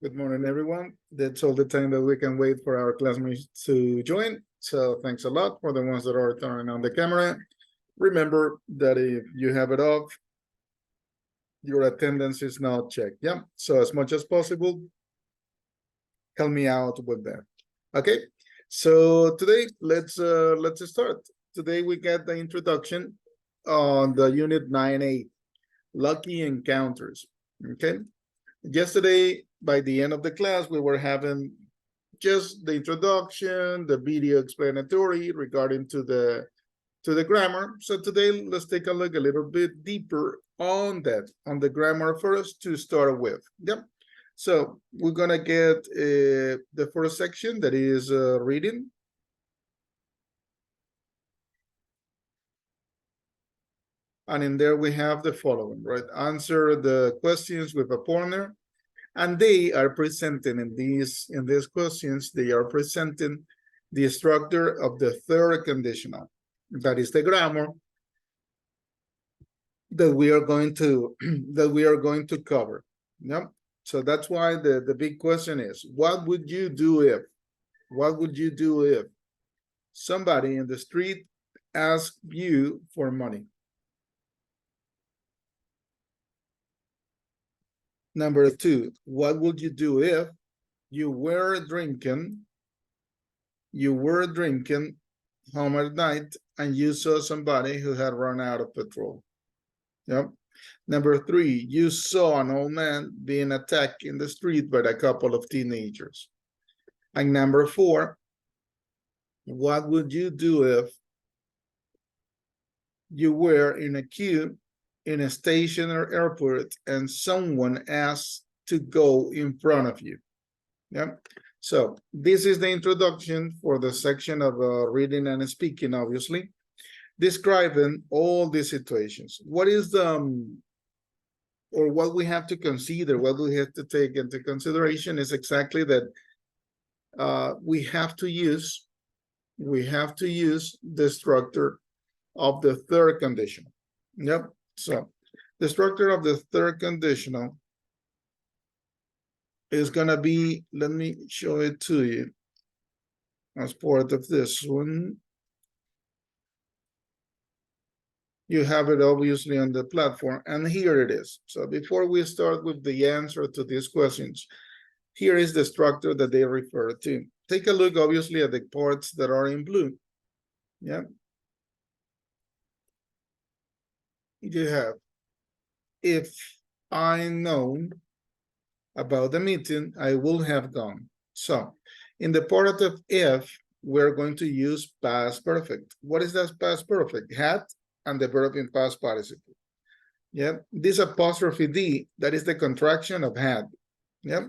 Good morning, everyone. That's all the time that we can wait for our classmates to join. So thanks a lot for the ones that are turning on the camera. Remember that if you have it off, your attendance is not checked. Yeah. So as much as possible, help me out with that. Okay. So today let's start. Today we get the introduction on the unit 9A, lucky encounters. Okay. Yesterday, by the end of the class, we were having just the introduction, the video explanatory regarding to the grammar. So today, let's take a look a little bit deeper on that, on the grammar first to start with. Yep. So we're gonna get the first section, that is reading. And in there we have the following, right? Answer the questions with a pointer. And they are presenting in these questions, they are presenting the structure of the third conditional. That is the grammar that we are going to cover. Yep. So that's why the big question is, what would you do if? What would you do if somebody in the street asked you for money? Number two, what would you do if you were drinking home at night and you saw somebody who had run out of petrol? Yep. Number three, you saw an old man being attacked in the street by a couple of teenagers. And number four, what would you do if you were in a queue in a station or airport and someone asked to go in front of you? Yeah. So this is the introduction for the section of reading and speaking, obviously, describing all these situations. What is the, or what we have to consider, what we have to take into consideration is exactly that we have to use the structure of the third conditional. Yep. So the structure of the third conditional is going to be, let me show it to you as part of this one. You have it obviously on the platform, and here it is. So before we start with the answer to these questions, here is the structure that they refer to. Take a look, obviously, at the parts that are in blue. Yeah. You have, if I known about the meeting, I will have gone. So in the part of if, we're going to use past perfect. What is that past perfect? Had and the verb in past participle. Yeah, this apostrophe D, that is the contraction of had. Yeah.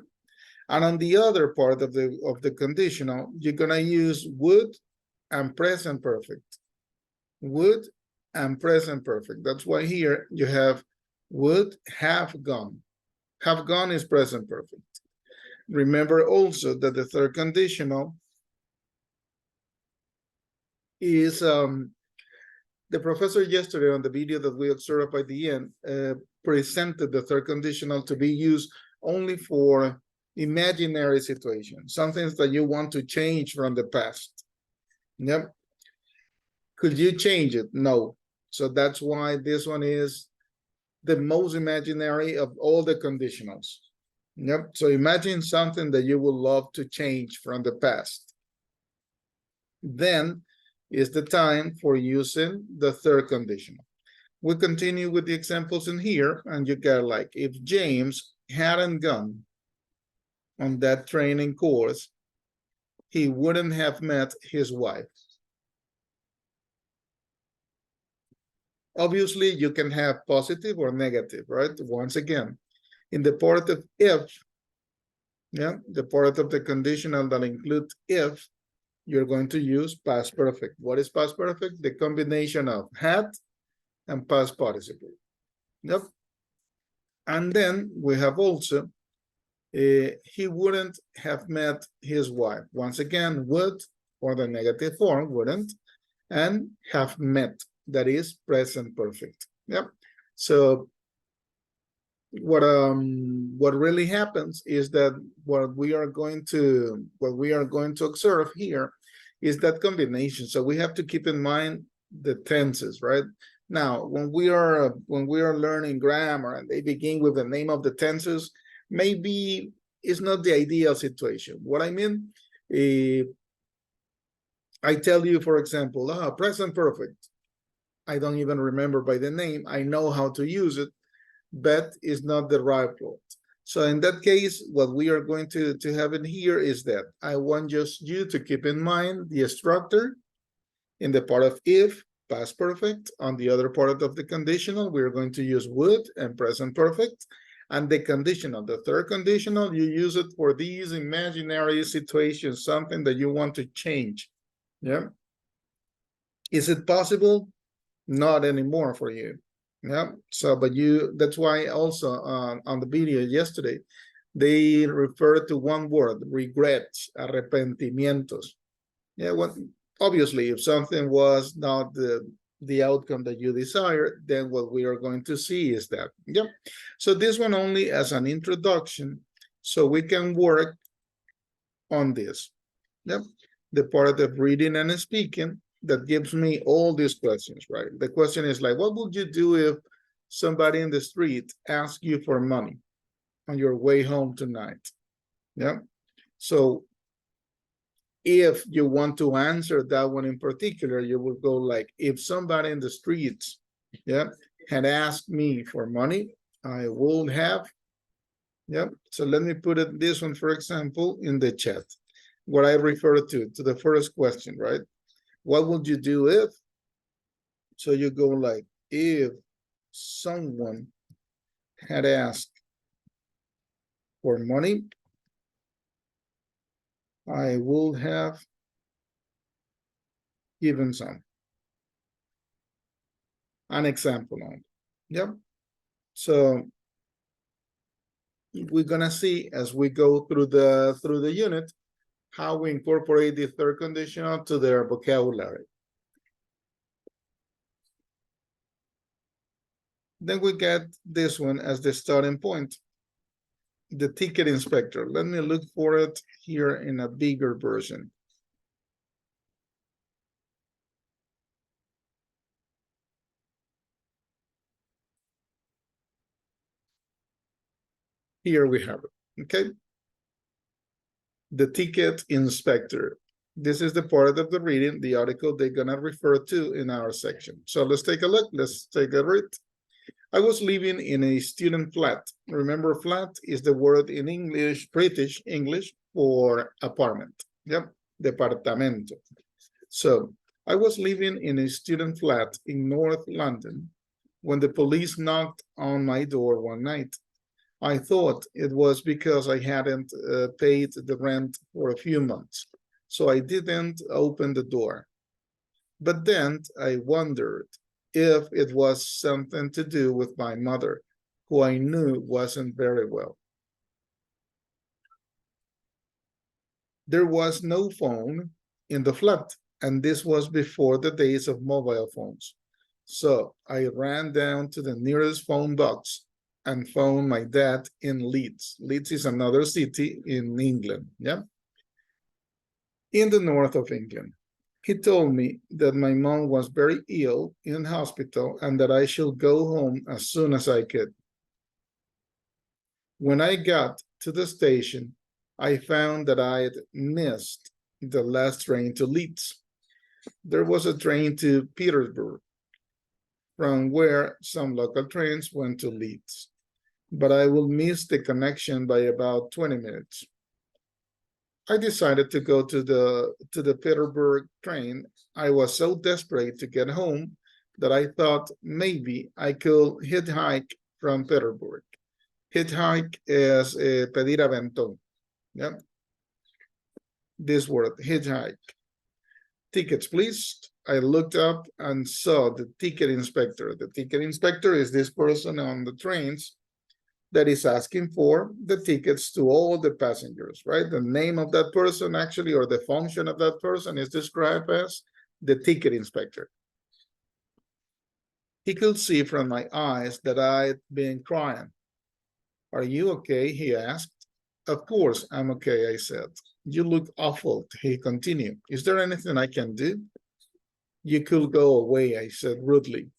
And on the other part of the conditional, you're gonna use would and present perfect. Would and present perfect. That's why here you have would have gone. Have gone is present perfect. Remember also that the third conditional is the professor yesterday on the video that we observed by the end presented the third conditional to be used only for imaginary situations, some things that you want to change from the past. Yep. Could you change it? No. So that's why this one is the most imaginary of all the conditionals. Yep. So imagine something that you would love to change from the past. Then is the time for using the third conditional. We continue with the examples in here, and you get like, if James hadn't gone on that training course, he wouldn't have met his wife. Obviously, you can have positive or negative, right? Once again, in the part of if, yeah, the part of the conditional that includes if, you're going to use past perfect. What is past perfect? The combination of had and past participle. Yep. And then we have also, he wouldn't have met his wife. Once again, would, or the negative form, wouldn't, and have met. That is present perfect. Yep. So what what really happens is that what we are going to observe here is that combination. So we have to keep in mind the tenses, right? Now, when we are learning grammar and they begin with the name of the tenses, maybe it's not the ideal situation. What I mean, I tell you, for example, present perfect. I don't even remember by the name. I know how to use it, but it's not the right word. So in that case, what we are going to have in here is that I want just you to keep in mind the structure in the part of if, past perfect. On the other part of the conditional, we're going to use would and present perfect. And the conditional, the third conditional, you use it for these imaginary situations, something that you want to change. Yeah. Is it possible? Not anymore for you. Yeah. So, but that's why also on the video yesterday, they refer to one word, regrets, arrepentimientos. Yeah. Well, obviously, if something was not the outcome that you desire, then what we are going to see is that. Yeah. So this one only as an introduction, so we can work on this. Yep. The part of reading and speaking that gives me all these questions, right? The question is like, what would you do if somebody in the street asks you for money on your way home tonight? Yeah. So if you want to answer that one in particular, you would go like, if somebody in the streets, yeah, had asked me for money, I would have. Yeah. So let me put it this one, for example, in the chat. What I refer to the first question, right? What would you do if? So you go like, if someone had asked for money, I would have given some. An example on it. Yep. So we're gonna see as we go through the unit how we incorporate the third conditional to their vocabulary. Then we get this one as the starting point. The ticket inspector. Let me look for it here in a bigger version. Here we have it, okay? The ticket inspector. This is the part of the reading, the article they're gonna refer to in our section. So let's take a look, let's take a read. I was living in a student flat. Remember, flat is the word in English, British English, for apartment. Yep, departamento. So I was living in a student flat in North London when the police knocked on my door one night. I thought it was because I hadn't paid the rent for a few months, so I didn't open the door. But then I wondered if it was something to do with my mother, who I knew wasn't very well. There was no phone in the flat, and this was before the days of mobile phones. So I ran down to the nearest phone box and phoned my dad in Leeds. Leeds is another city in England, yeah? In the north of England. He told me that my mom was very ill in hospital and that I should go home as soon as I could. When I got to the station, I found that I had missed the last train to Leeds. There was a train to Peterborough, from where some local trains went to Leeds, but I will miss the connection by about 20 minutes. I decided to go to the Peterborough train. I was so desperate to get home that I thought maybe I could hitchhike from Peterborough. Hitchhike is pedir aventón. Yeah. This word, hitchhike. Tickets, please. I looked up and saw the ticket inspector. The ticket inspector is this person on the trains that is asking for the tickets to all the passengers, right? The name of that person actually, or the function of that person is described as the ticket inspector. He could see from my eyes that I'd been crying. Are you okay? He asked. Of course, I'm okay, I said. You look awful, he continued. Is there anything I can do? You could go away, I said rudely.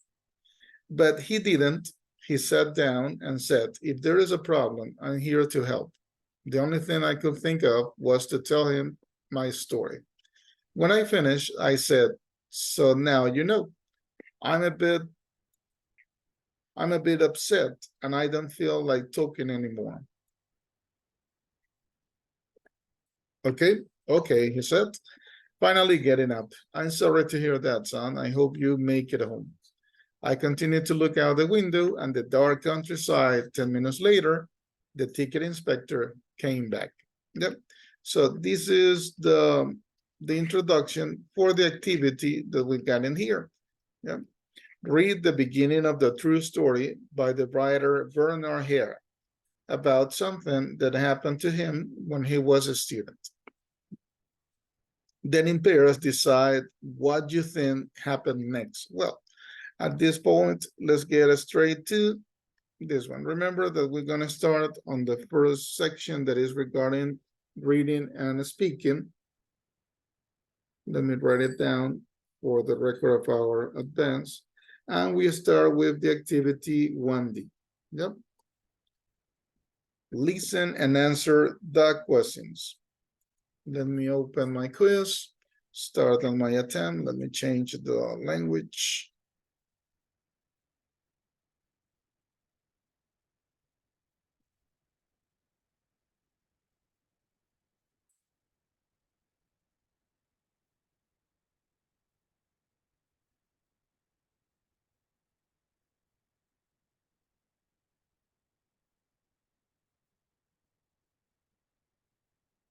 But he didn't. He sat down and said, if there is a problem, I'm here to help. The only thing I could think of was to tell him my story. When I finished, I said, so now you know, I'm a bit upset and I don't feel like talking anymore. Okay, he said, finally getting up. I'm sorry to hear that, son. I hope you make it home. I continued to look out the window and the dark countryside. 10 minutes later, the ticket inspector came back. Yep. So this is the introduction for the activity that we got in here. Yep. Read the beginning of the true story by the writer Werner Hare about something that happened to him when he was a student. Then in pairs, decide what you think happened next. Well, at this point, let's get straight to this one. Remember that we're going to start on the first section that is regarding reading and speaking. Let me write it down for the record of our advance. And we start with the activity 1D. Yep. Listen and answer the questions. Let me open my quiz, start on my attempt. Let me change the language.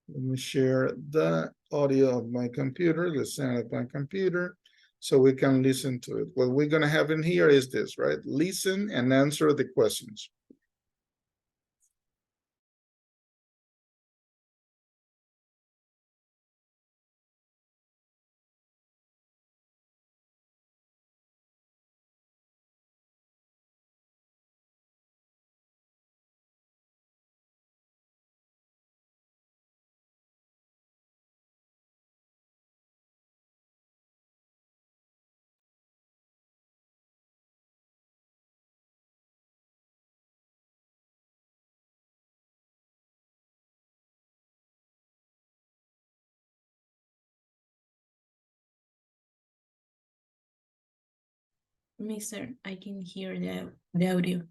Let me share the audio of my computer, the sound of my computer, so we can listen to it. What we're going to have in here is this, right? Listen and answer the questions. Mister, I can hear the audio.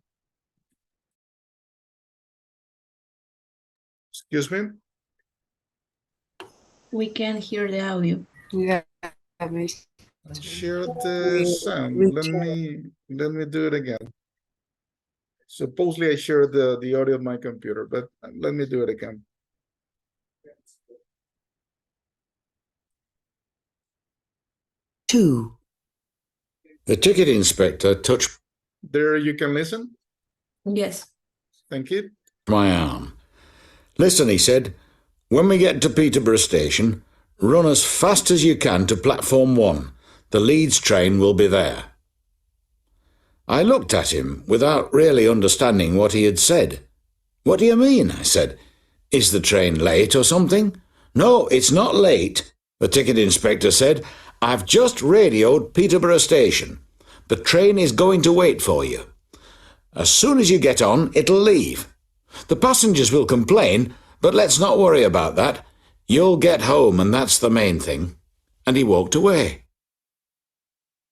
Excuse me? We can hear the audio. Yeah, I shared the sound. Let me do it again. Supposedly I shared the audio of my computer, but let me do it again. Two. The ticket inspector touched There you can listen. Yes. Thank you. my arm. Listen, he said, when we get to Peterborough Station, run as fast as you can to platform 1. The Leeds train will be there. I looked at him without really understanding what he had said. What do you mean? I said. Is the train late or something? No, it's not late, the ticket inspector said. I've just radioed Peterborough Station. The train is going to wait for you. As soon as you get on, it'll leave. The passengers will complain, but let's not worry about that. You'll get home, and that's the main thing. And he walked away.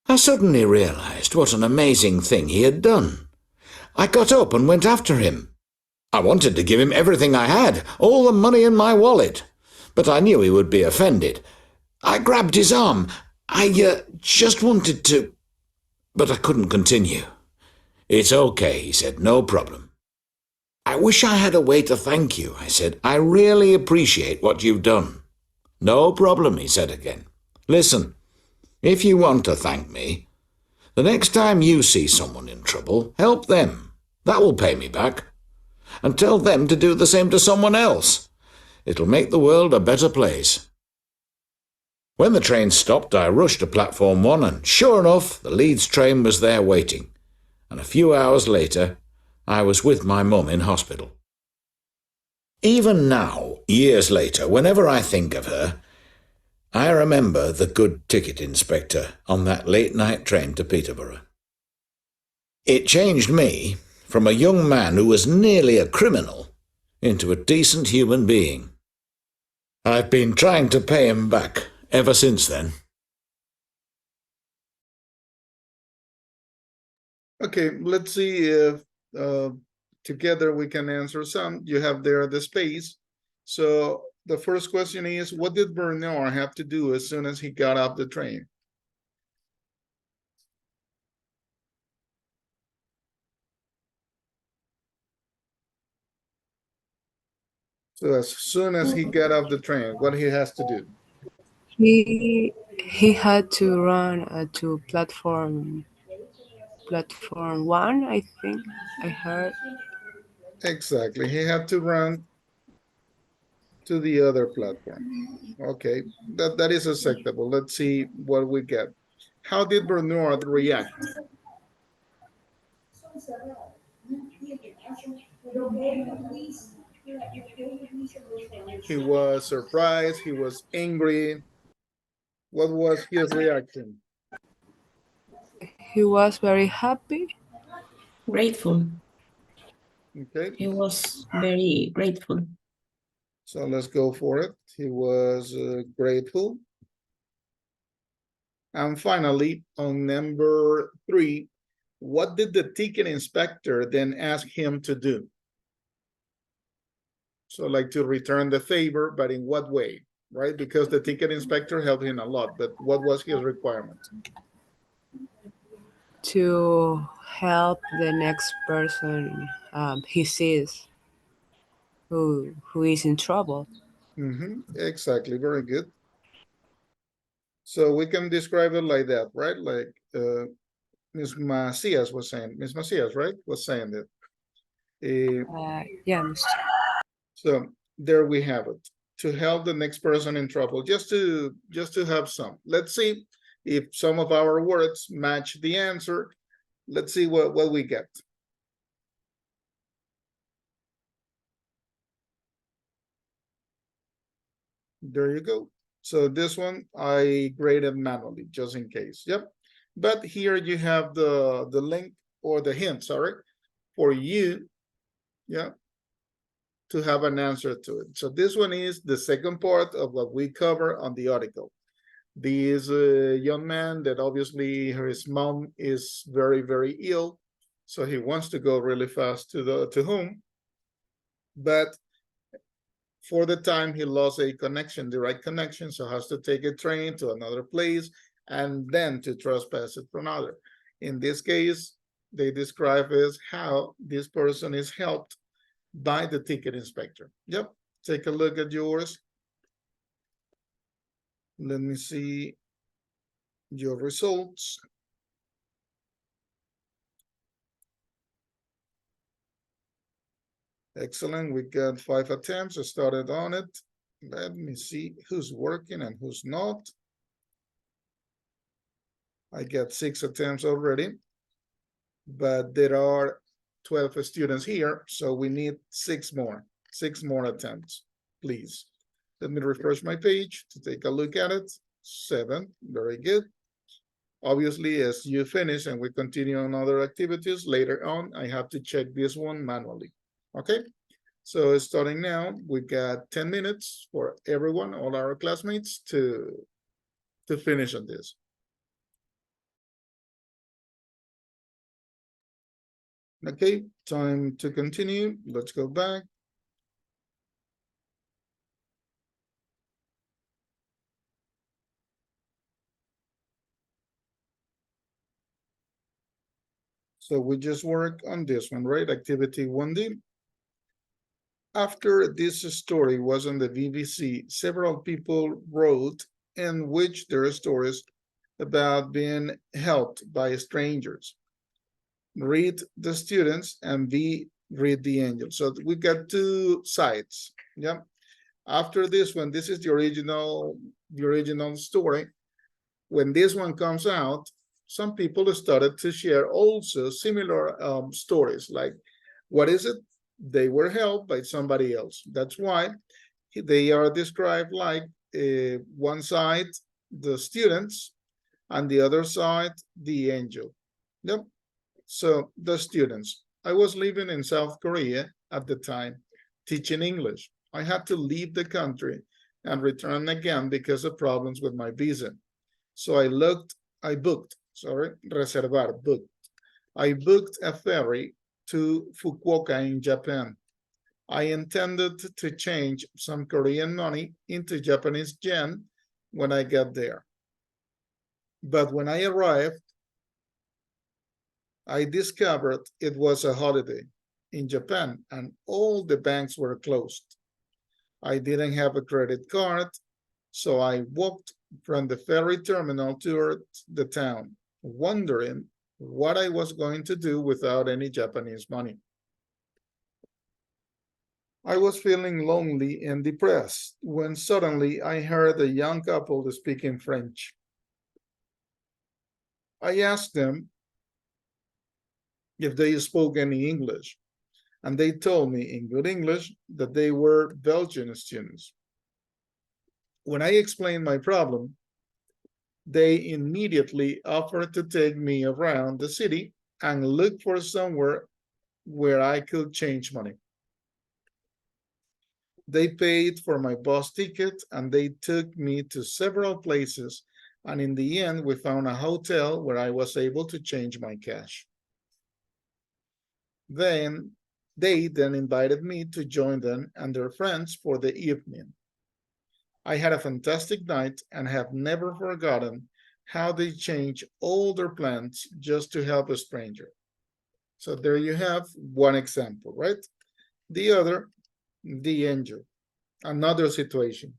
I suddenly realized what an amazing thing he had done. I got up and went after him. I wanted to give him everything I had, all the money in my wallet, but I knew he would be offended. I grabbed his arm. I just wanted to, but I couldn't continue. It's okay, he said, no problem. I wish I had a way to thank you, I said. I really appreciate what you've done. No problem, he said again. Listen, if you want to thank me, the next time you see someone in trouble, help them. That will pay me back. And tell them to do the same to someone else. It'll make the world a better place. When the train stopped, I rushed to platform 1, and sure enough, the Leeds train was there waiting. And a few hours later, I was with my mum in hospital. Even now, years later, whenever I think of her, I remember the good ticket inspector on that late-night train to Peterborough. It changed me from a young man who was nearly a criminal into a decent human being. I've been trying to pay him back ever since then. Okay, let's see if together we can answer some. You have there the space. So the first question is, what did Bernard have to do as soon as he got off the train? So as soon as he got off the train, what he has to do? He had to run to platform 1, I think I heard. Exactly, he had to run to the other platform. Okay, that is acceptable. Let's see what we get. How did Bernard react? He was surprised, he was angry. What was his reaction? He was very happy. Grateful. Okay, He was very grateful. so let's go for it. He was grateful. And finally, on number 3, what did the ticket inspector then ask him to do? So like to return the favor, but in what way, right? Because the ticket inspector helped him a lot, but what was his requirement? To help the next person he sees who is in trouble. Exactly, very good. So we can describe it like that, right? Like Ms. Macias was saying, Ms. Macias, right? Was saying that. Yeah, Mr. So there we have it. To help the next person in trouble, just to have some. Let's see if some of our words match the answer. Let's see what we get. There you go. So this one I graded manually, just in case. Yep. But here you have the link or the hint, sorry, for you, yeah, to have an answer to it. So this one is the second part of what we cover on the article. This young man that obviously his mom is very, very ill, so he wants to go really fast to home, but for the time he lost a connection, direct connection, so has to take a train to another place and then to trespass it from another. In this case, they describe as how this person is helped by the ticket inspector. Yep, take a look at yours. Let me see your results. Excellent, we got 5 attempts. I started on it. Let me see who's working and who's not. I got 6 attempts already, but there are 12 students here, so we need 6 more attempts, please. Let me refresh my page to take a look at it. 7, very good. Obviously, as you finish and we continue on other activities later on, I have to check this one manually. Okay, so starting now, we got 10 minutes for everyone, all our classmates, to finish on this. Okay, time to continue. Let's go back. So we just work on this one, right? Activity 1D. After this story was on the BBC, several people wrote in which their stories about being helped by strangers. Read the students and B, read the angel. So we got 2 sides. Yeah. After this one, this is the original story. When this one comes out, some people started to share also similar stories, like What is it? They were helped by somebody else. That's why they are described like one side, the students, and the other side, the angel. Yep. So the students. I was living in South Korea at the time, teaching English. I had to leave the country and return again because of problems with my visa. So I booked, reservar, booked. I booked a ferry to Fukuoka in Japan. I intended to change some Korean money into Japanese yen when I got there. But when I arrived, I discovered it was a holiday in Japan and all the banks were closed. I didn't have a credit card, so I walked from the ferry terminal toward the town, wondering what I was going to do without any Japanese money. I was feeling lonely and depressed when suddenly I heard a young couple speaking French. I asked them if they spoke any English, and they told me in good English that they were Belgian students. When I explained my problem, they immediately offered to take me around the city and look for somewhere where I could change money. They paid for my bus ticket and they took me to several places. And in the end, we found a hotel where I was able to change my cash. Then they invited me to join them and their friends for the evening. I had a fantastic night and have never forgotten how they changed all their plans just to help a stranger. So there you have one example, right? The other, the angel, another situation.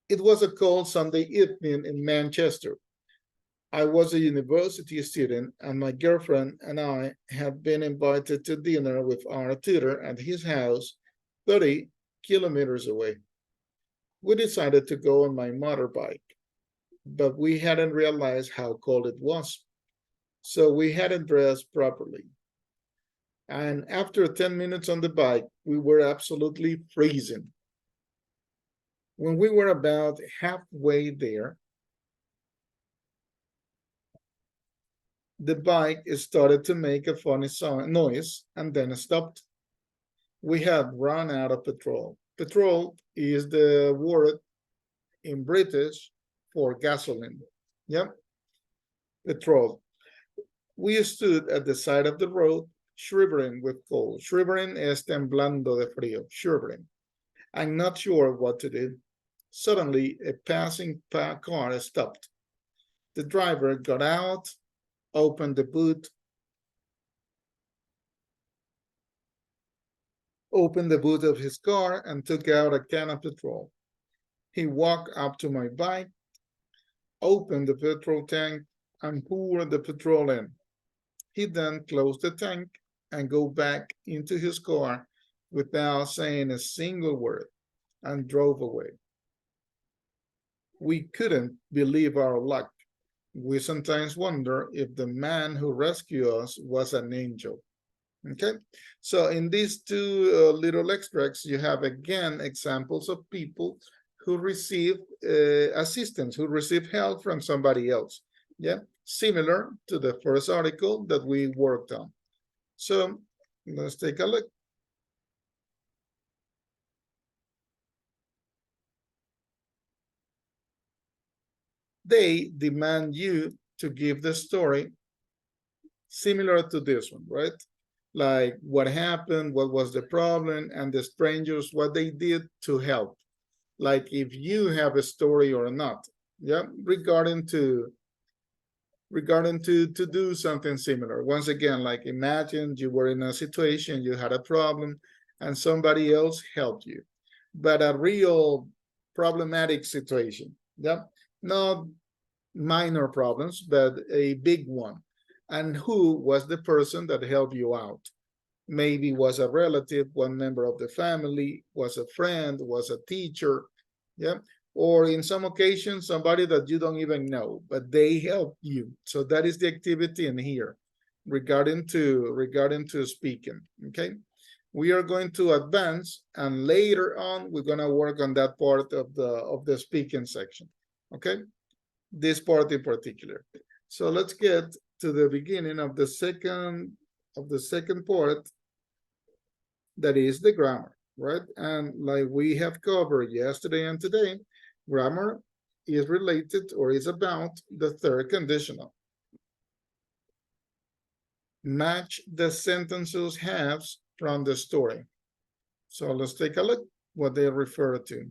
It was a cold Sunday evening in Manchester. I was a university student and my girlfriend and I had been invited to dinner with our tutor at his house 30 kilometers away. We decided to go on my motorbike, but we hadn't realized how cold it was. So we hadn't dressed properly. And after 10 minutes on the bike, we were absolutely freezing. When we were about halfway there, the bike started to make a funny noise and then stopped. We had run out of petrol. Petrol is the word in British for gasoline. Yep, petrol. We stood at the side of the road, shivering with cold. Shivering es temblando de frío, shivering. I'm not sure what to do. Suddenly, a passing car stopped. The driver got out, opened the boot of his car and took out a can of petrol. He walked up to my bike, opened the petrol tank, and poured the petrol in. He then closed the tank and go back into his car without saying a single word and drove away. We couldn't believe our luck. We sometimes wonder if the man who rescued us was an angel. Okay, so in these two little extracts, you have again examples of people who receive assistance, who receive help from somebody else. Yeah, similar to the first article that we worked on. So let's take a look. They demand you to give the story similar to this one, right? Like what happened, what was the problem, and the strangers, what they did to help. Like if you have a story or not, yeah, regarding to do something similar. Once again, like imagine you were in a situation, you had a problem, and somebody else helped you, but a real problematic situation, yeah, not minor problems, but a big one. And who was the person that helped you out? Maybe was a relative, one member of the family, was a friend, was a teacher, yeah, or in some occasions somebody that you don't even know, but they help you. So that is the activity in here. regarding to speaking. Okay, we are going to advance, and later on we're going to work on that part of the speaking section. Okay, this part in particular. So let's get to the beginning of the second part, that is the grammar, right? And like we have covered yesterday and today, grammar is related or is about the third conditional. Match the sentences halves from the story. So let's take a look what they refer to.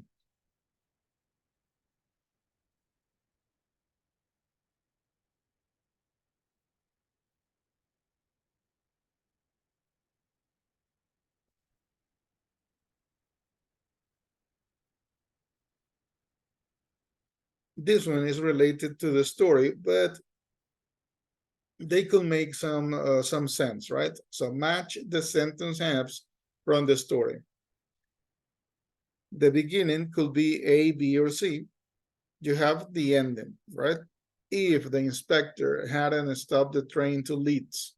This one is related to the story, but they could make some sense, right? So match the sentence halves from the story. The beginning could be A, B, or C. You have the ending, right? If the inspector hadn't stopped the train to Leeds.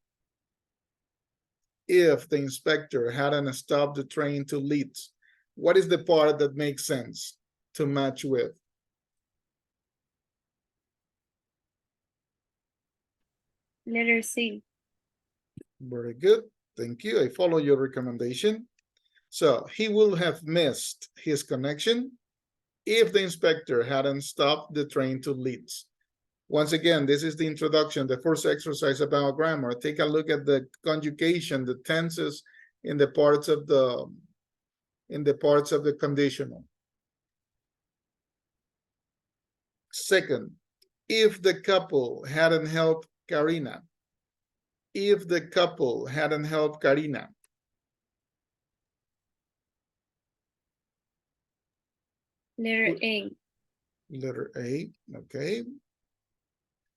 If the inspector hadn't stopped the train to Leeds. What is the part that makes sense to match with? Letter C. Very good. Thank you. I follow your recommendation. So he will have missed his connection if the inspector hadn't stopped the train to Leeds. Once again, this is the introduction, the first exercise about grammar. Take a look at the conjugation, the tenses in the parts of the conditional. Second, if the couple hadn't helped Karina. If the couple hadn't helped Karina. Letter A. Letter A, okay.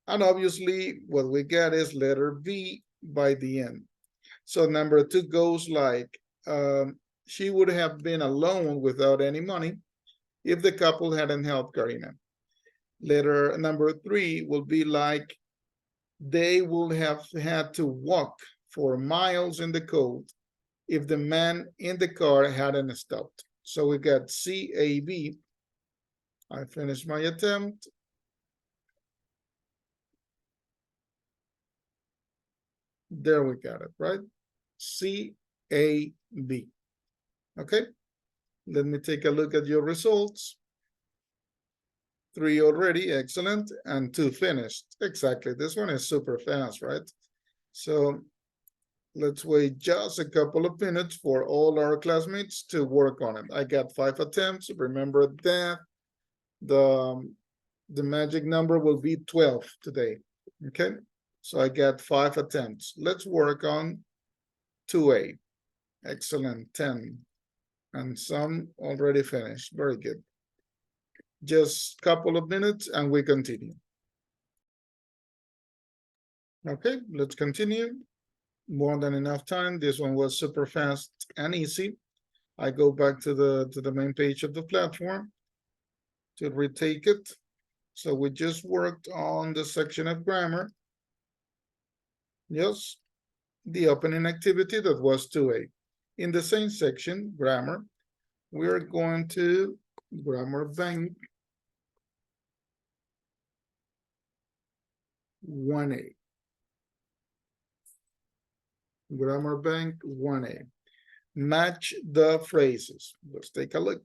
And obviously what we get is letter B by the end. So number 2 goes like, she would have been alone without any money if the couple hadn't helped Karina. Letter number 3 will be like, they would have had to walk for miles in the cold if the man in the car hadn't stopped. So we got CAB. I finished my attempt. There we got it, right? CAB. Okay, let me take a look at your results. 3 already, excellent, and 2 finished. Exactly, this one is super fast, right? So let's wait just a couple of minutes for all our classmates to work on it. I got 5 attempts. Remember that the magic number will be 12 today, okay? So I got 5 attempts. Let's work on 2A. Excellent, 10. And some already finished, very good. Just a couple of minutes and we continue. Okay, let's continue. More than enough time. This one was super fast and easy. I go back to the main page of the platform to retake it. So we just worked on the section of grammar. Yes, the opening activity that was 2A. In the same section, grammar, we are going to grammar bank 1A. Grammar bank 1A. Match the phrases. Let's take a look.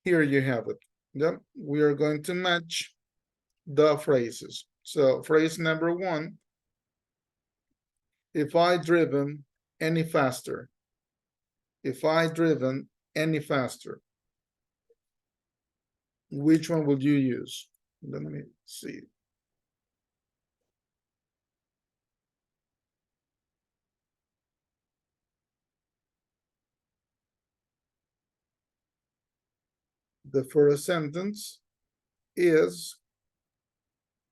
Here you have it. Yep, we are going to match the phrases. So phrase number 1, if I driven any faster. If I driven any faster. Which one would you use? Let me see. The first sentence is,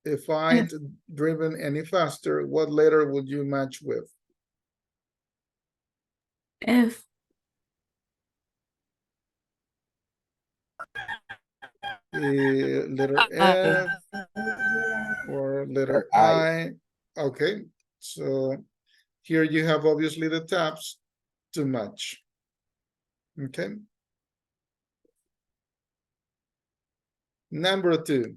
if I'd driven any faster, what letter would you match with? F. Letter I. F or letter I. I. Okay, so here you have obviously the tabs to match. Okay. Number 2.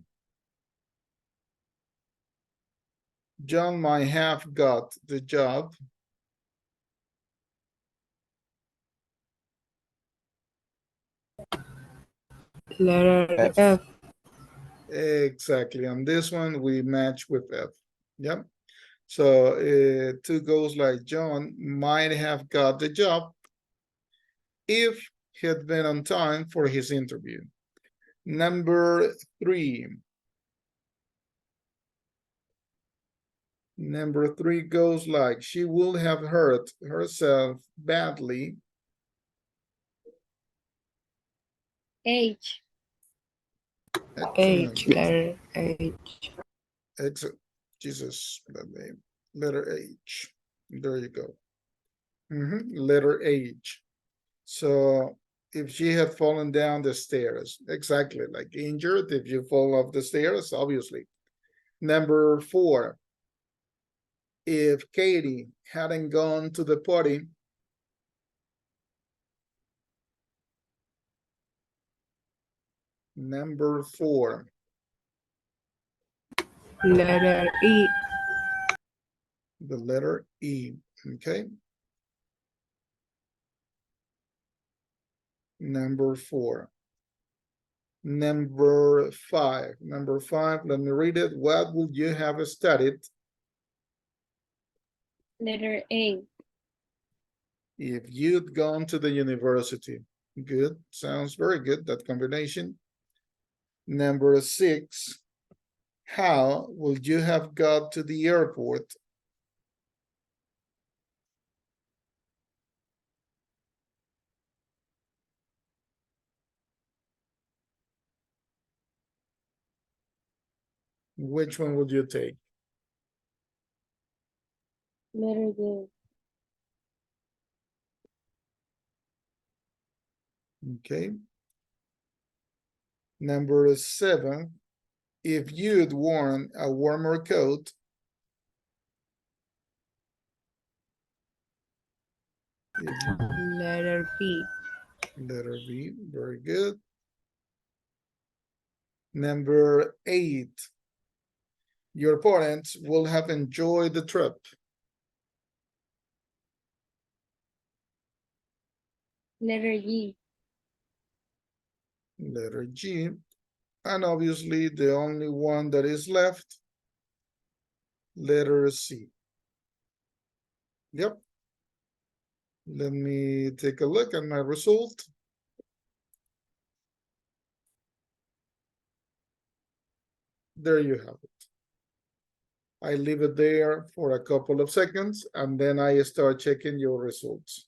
John might have got the job. Letter F. F. Exactly. On this one, we match with F. Yep. So 2 goes like John might have got the job if he had been on time for his interview. Number 3. Number 3 goes like she would have hurt herself badly. H. Excellent. H. Letter H. Jesus, letter H. There you go. Letter H. So if she had fallen down the stairs, exactly like injured, if you fall off the stairs, obviously. Number 4. If Katie hadn't gone to the party, number 4. Letter E. The letter E. Okay. Number 4. Number 5. Number 5, let me read it. What would you have studied Letter A. if you'd gone to the university? Good. Sounds very good, that combination. Number 6. How would you have got to the airport? Which one would you take? Letter D. Okay. Number 7. If you'd worn a warmer coat, Letter B. letter B, very good. Number 8. Your parents will have enjoyed the trip. Letter G. Letter G. And obviously the only one that is left, letter C. Yep. Let me take a look at my result. There you have it. I leave it there for a couple of seconds and then I start checking your results.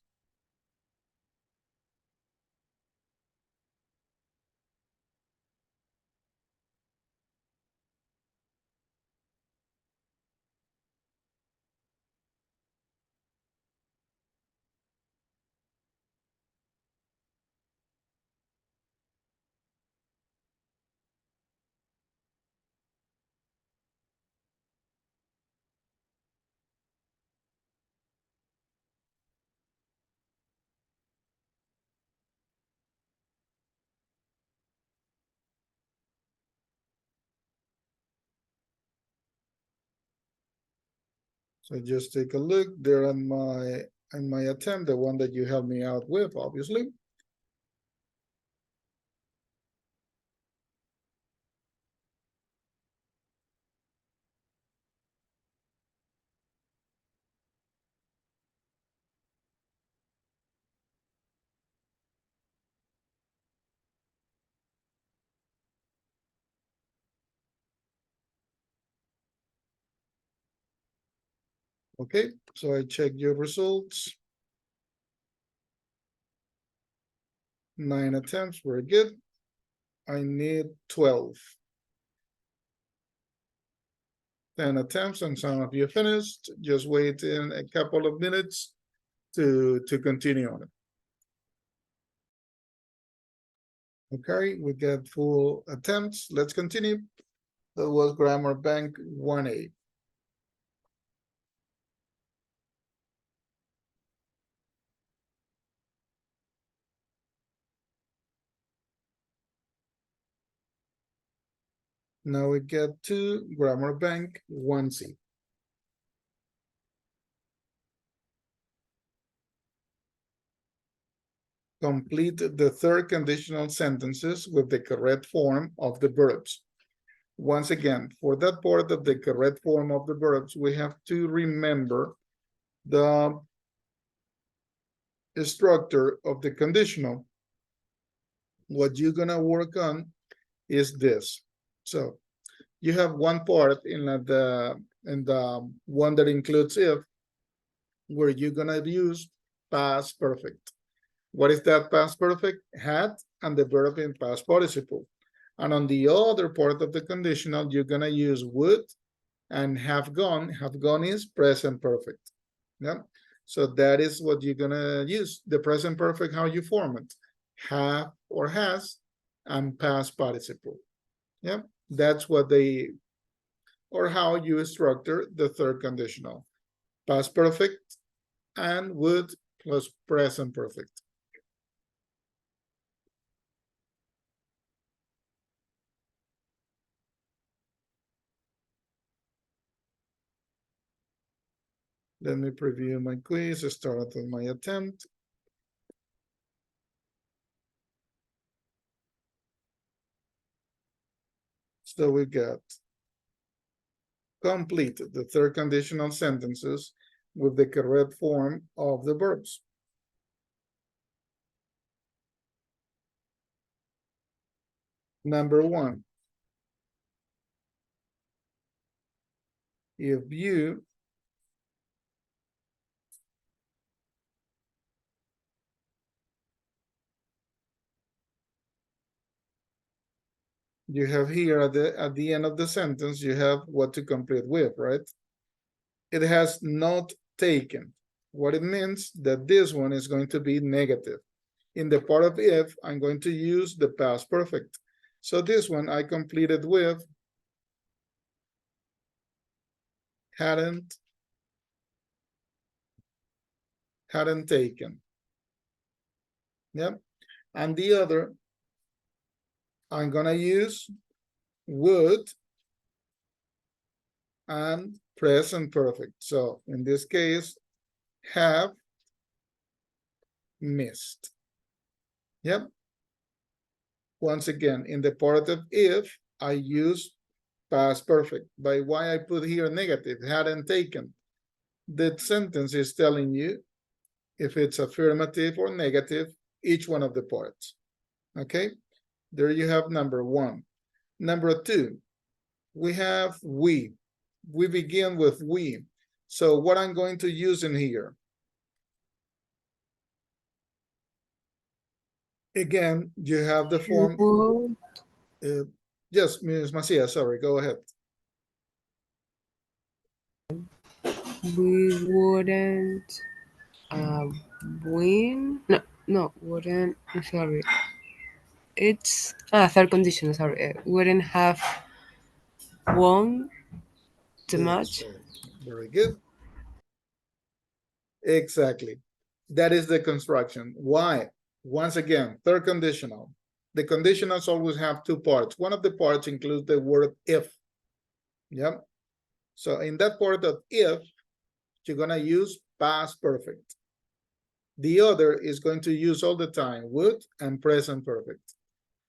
So just take a look there on my attempt, the one that you helped me out with, obviously. Okay, so I check your results. 9 attempts, very good. I need 12. 10 attempts and some of you finished. Just wait in a couple of minutes to continue on it. Okay, we got full attempts. Let's continue. That was Grammar Bank 1A. Now we get to Grammar Bank 1C. Complete the third conditional sentences with the correct form of the verbs. Once again, for that part of the correct form of the verbs, we have to remember the structure of the conditional. What you're gonna work on is this. So you have one part in the one that includes if, where you're gonna use past perfect. What is that past perfect? Had and the verb in past participle. And on the other part of the conditional, you're gonna use would and have gone. Have gone is present perfect. Yeah. So that is what you're gonna use. The present perfect, how you form it. Have or has and past participle. Yeah. That's what they, or how you structure the third conditional. Past perfect and would plus present perfect. Let me preview my quiz, start with my attempt. So we got complete the third conditional sentences with the correct form of the verbs. Number one, if you have here at the end of the sentence, you have what to complete with, right? It has not taken. What it means that this one is going to be negative. In the part of if, I'm going to use the past perfect. So this one I completed with hadn't taken. Yep. And the other, I'm gonna use would and present perfect. So in this case, have missed. Yep. Once again, in the part of if, I use past perfect. By why I put here negative, hadn't taken. The sentence is telling you if it's affirmative or negative, each one of the parts. Okay, there you have number one. Number two, we have we. We begin with we. So what I'm going to use in here? Again, you have the form. Would, Yes, Ms. Macia, sorry, go ahead. we wouldn't win. No, wouldn't. I'm sorry. It's third condition. Sorry, wouldn't have won the match. Very good. Exactly. That is the construction. Why? Once again, third conditional. The conditionals always have two parts. One of the parts includes the word if. Yep. So in that part of if, you're gonna use past perfect. The other is going to use all the time would and present perfect.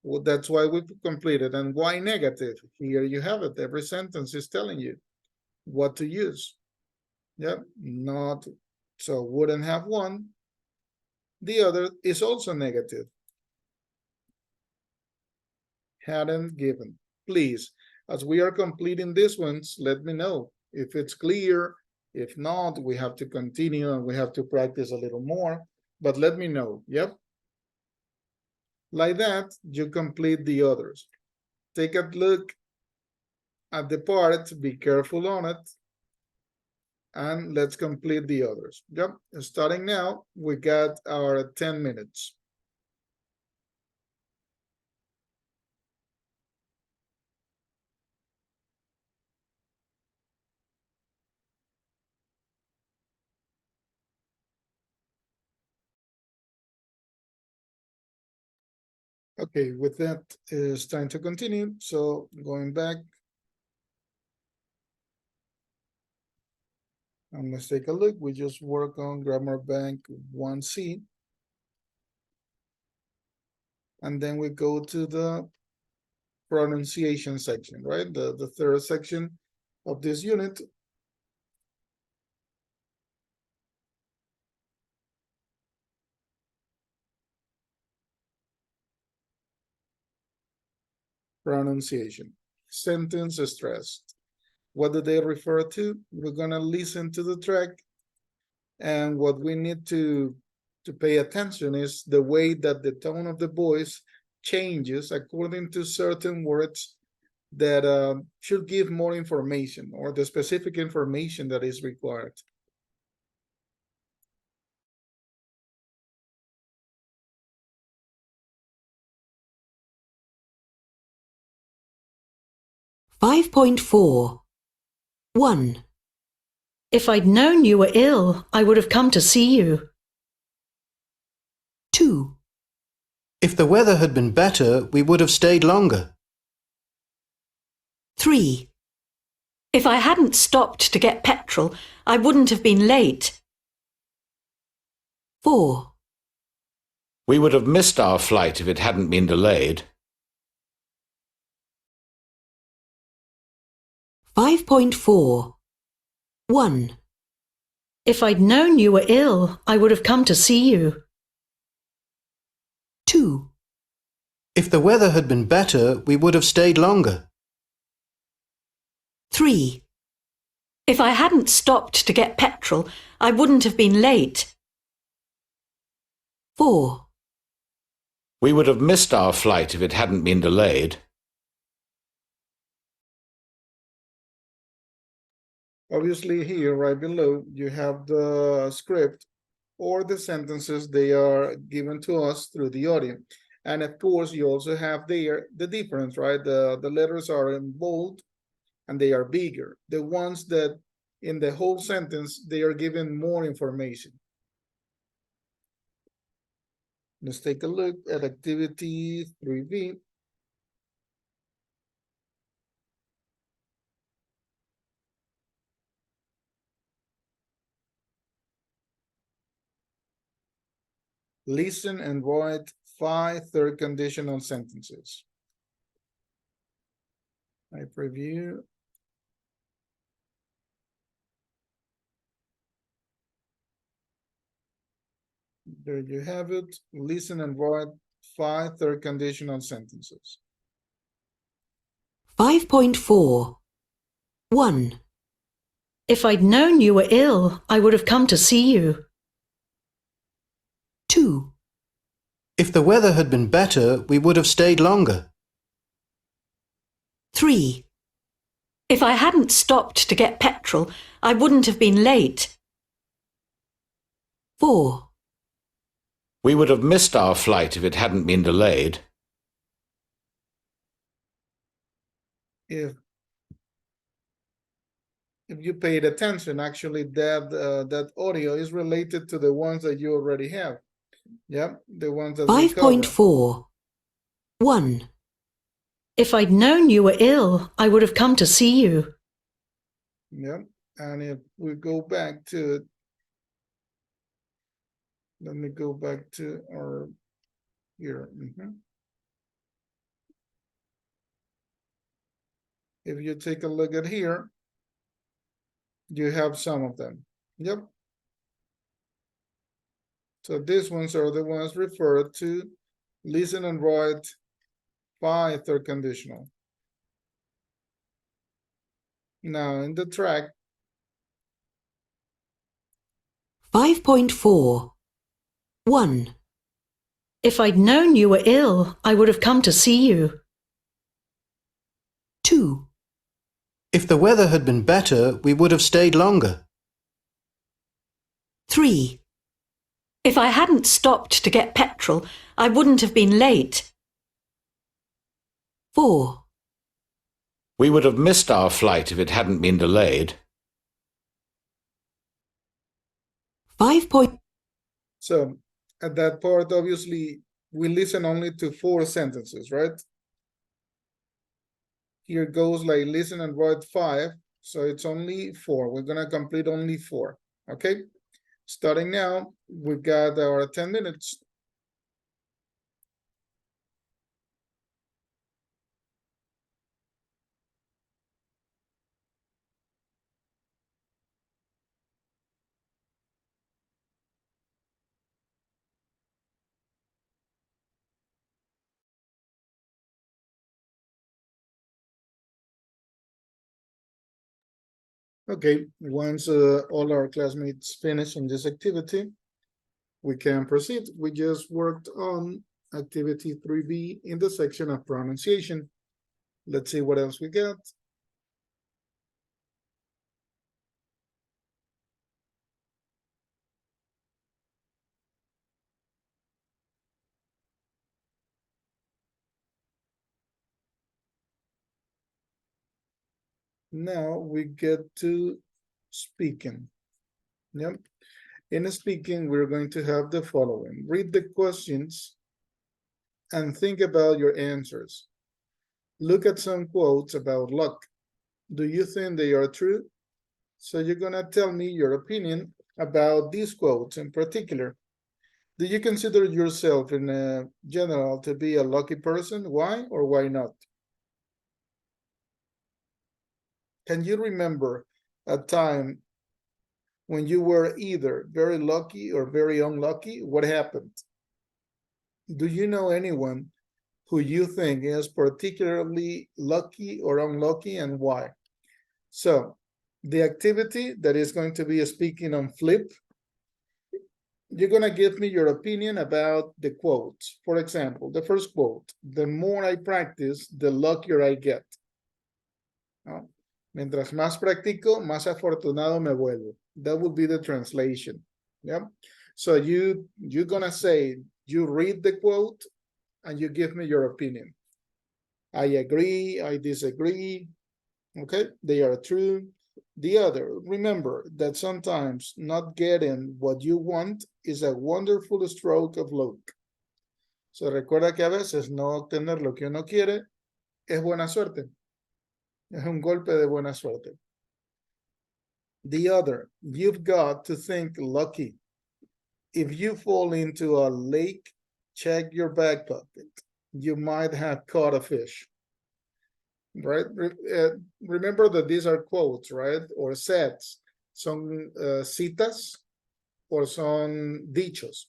Well, that's why we completed. And why negative? Here you have it. Every sentence is telling you what to use. Yep. Not so wouldn't have won. The other is also negative. Hadn't given. Please, as we are completing these ones, let me know if it's clear. If not, we have to continue and we have to practice a little more, but let me know. Yep. Like that, you complete the others. Take a look at the part, be careful on it, and let's complete the others. Yep. Starting now, we got our 10 minutes. Okay, with that, it's time to continue. So going back. And let's take a look. We just work on Grammar Bank 1C. And then we go to the pronunciation section, right? The third section of this unit. Pronunciation. Sentence stressed. What do they refer to? We're gonna listen to the track. And what we need to pay attention is the way that the tone of the voice changes according to certain words that should give more information or the specific information that is required. Five point 4. 1. If I'd known you were ill, I would have come to see you. 2. If the weather had been better, we would have stayed longer. 3. If I hadn't stopped to get petrol, I wouldn't have been late. 4. We would have missed our flight if it hadn't been delayed. 5.4. 1. If I'd known you were ill, I would have come to see you. 2. If the weather had been better, we would have stayed longer. 3. If I hadn't stopped to get petrol, I wouldn't have been late. 4. We would have missed our flight if it hadn't been delayed. Obviously here, right below, you have the script or the sentences they are given to us through the audio. And of course, you also have there the difference, right? The letters are in bold and they are bigger. The ones that in the whole sentence, they are given more information. Let's take a look at activity 3B. Listen and write 5 third conditional sentences. I preview. There you have it. Listen and write 5 third conditional sentences. 5.4. 1. If I'd known you were ill, I would have come to see you. 2. If the weather had been better, we would have stayed longer. 3. If I hadn't stopped to get petrol, I wouldn't have been late. 4. We would have missed our flight if it hadn't been delayed. If you paid attention, actually that audio is related to the ones that you already have. Yep, the ones that we covered. 5.4. 1. If I'd known you were ill, I would have come to see you. Yep, and if we go back to it, let me go back to our here. If you take a look at here, you have some of them. Yep. So these ones are the ones referred to. Listen and write 5 third conditional. Now in the track. 5.4. 1. If I'd known you were ill, I would have come to see you. 2. If the weather had been better, we would have stayed longer. 3. If I hadn't stopped to get petrol, I wouldn't have been late. 4. We would have missed our flight if it hadn't been delayed. 5. So at that part, obviously, we listen only to 4 sentences, right? Here goes like listen and write 5. So it's only 4. We're gonna complete only 4. Okay. Starting now, we got our 10 minutes. Okay, once all our classmates finish in this activity, we can proceed. We just worked on activity 3B in the section of pronunciation. Let's see what else we got. Now we get to speaking. Yep. In speaking, we're going to have the following. Read the questions and think about your answers. Look at some quotes about luck. Do you think they are true? So you're gonna tell me your opinion about these quotes in particular. Do you consider yourself in general to be a lucky person? Why or why not? Can you remember a time when you were either very lucky or very unlucky? What happened? Do you know anyone who you think is particularly lucky or unlucky and why? So the activity that is going to be speaking on flip, you're going to give me your opinion about the quotes. For example, the first quote, the more I practice, the luckier I get. ¿No? Mientras más practico, más afortunado me vuelvo. That would be the translation. Yeah. So you're going to say, you read the quote and you give me your opinion. I agree, I disagree. Okay, they are true. The other, remember that sometimes not getting what you want is a wonderful stroke of luck. So recuerda que a veces no obtener lo que uno quiere es buena suerte. Es un golpe de buena suerte. The other, you've got to think lucky. If you fall into a lake, check your back pocket. You might have caught a fish. Right? Remember that these are quotes, right? Or sets. Son citas or son dichos.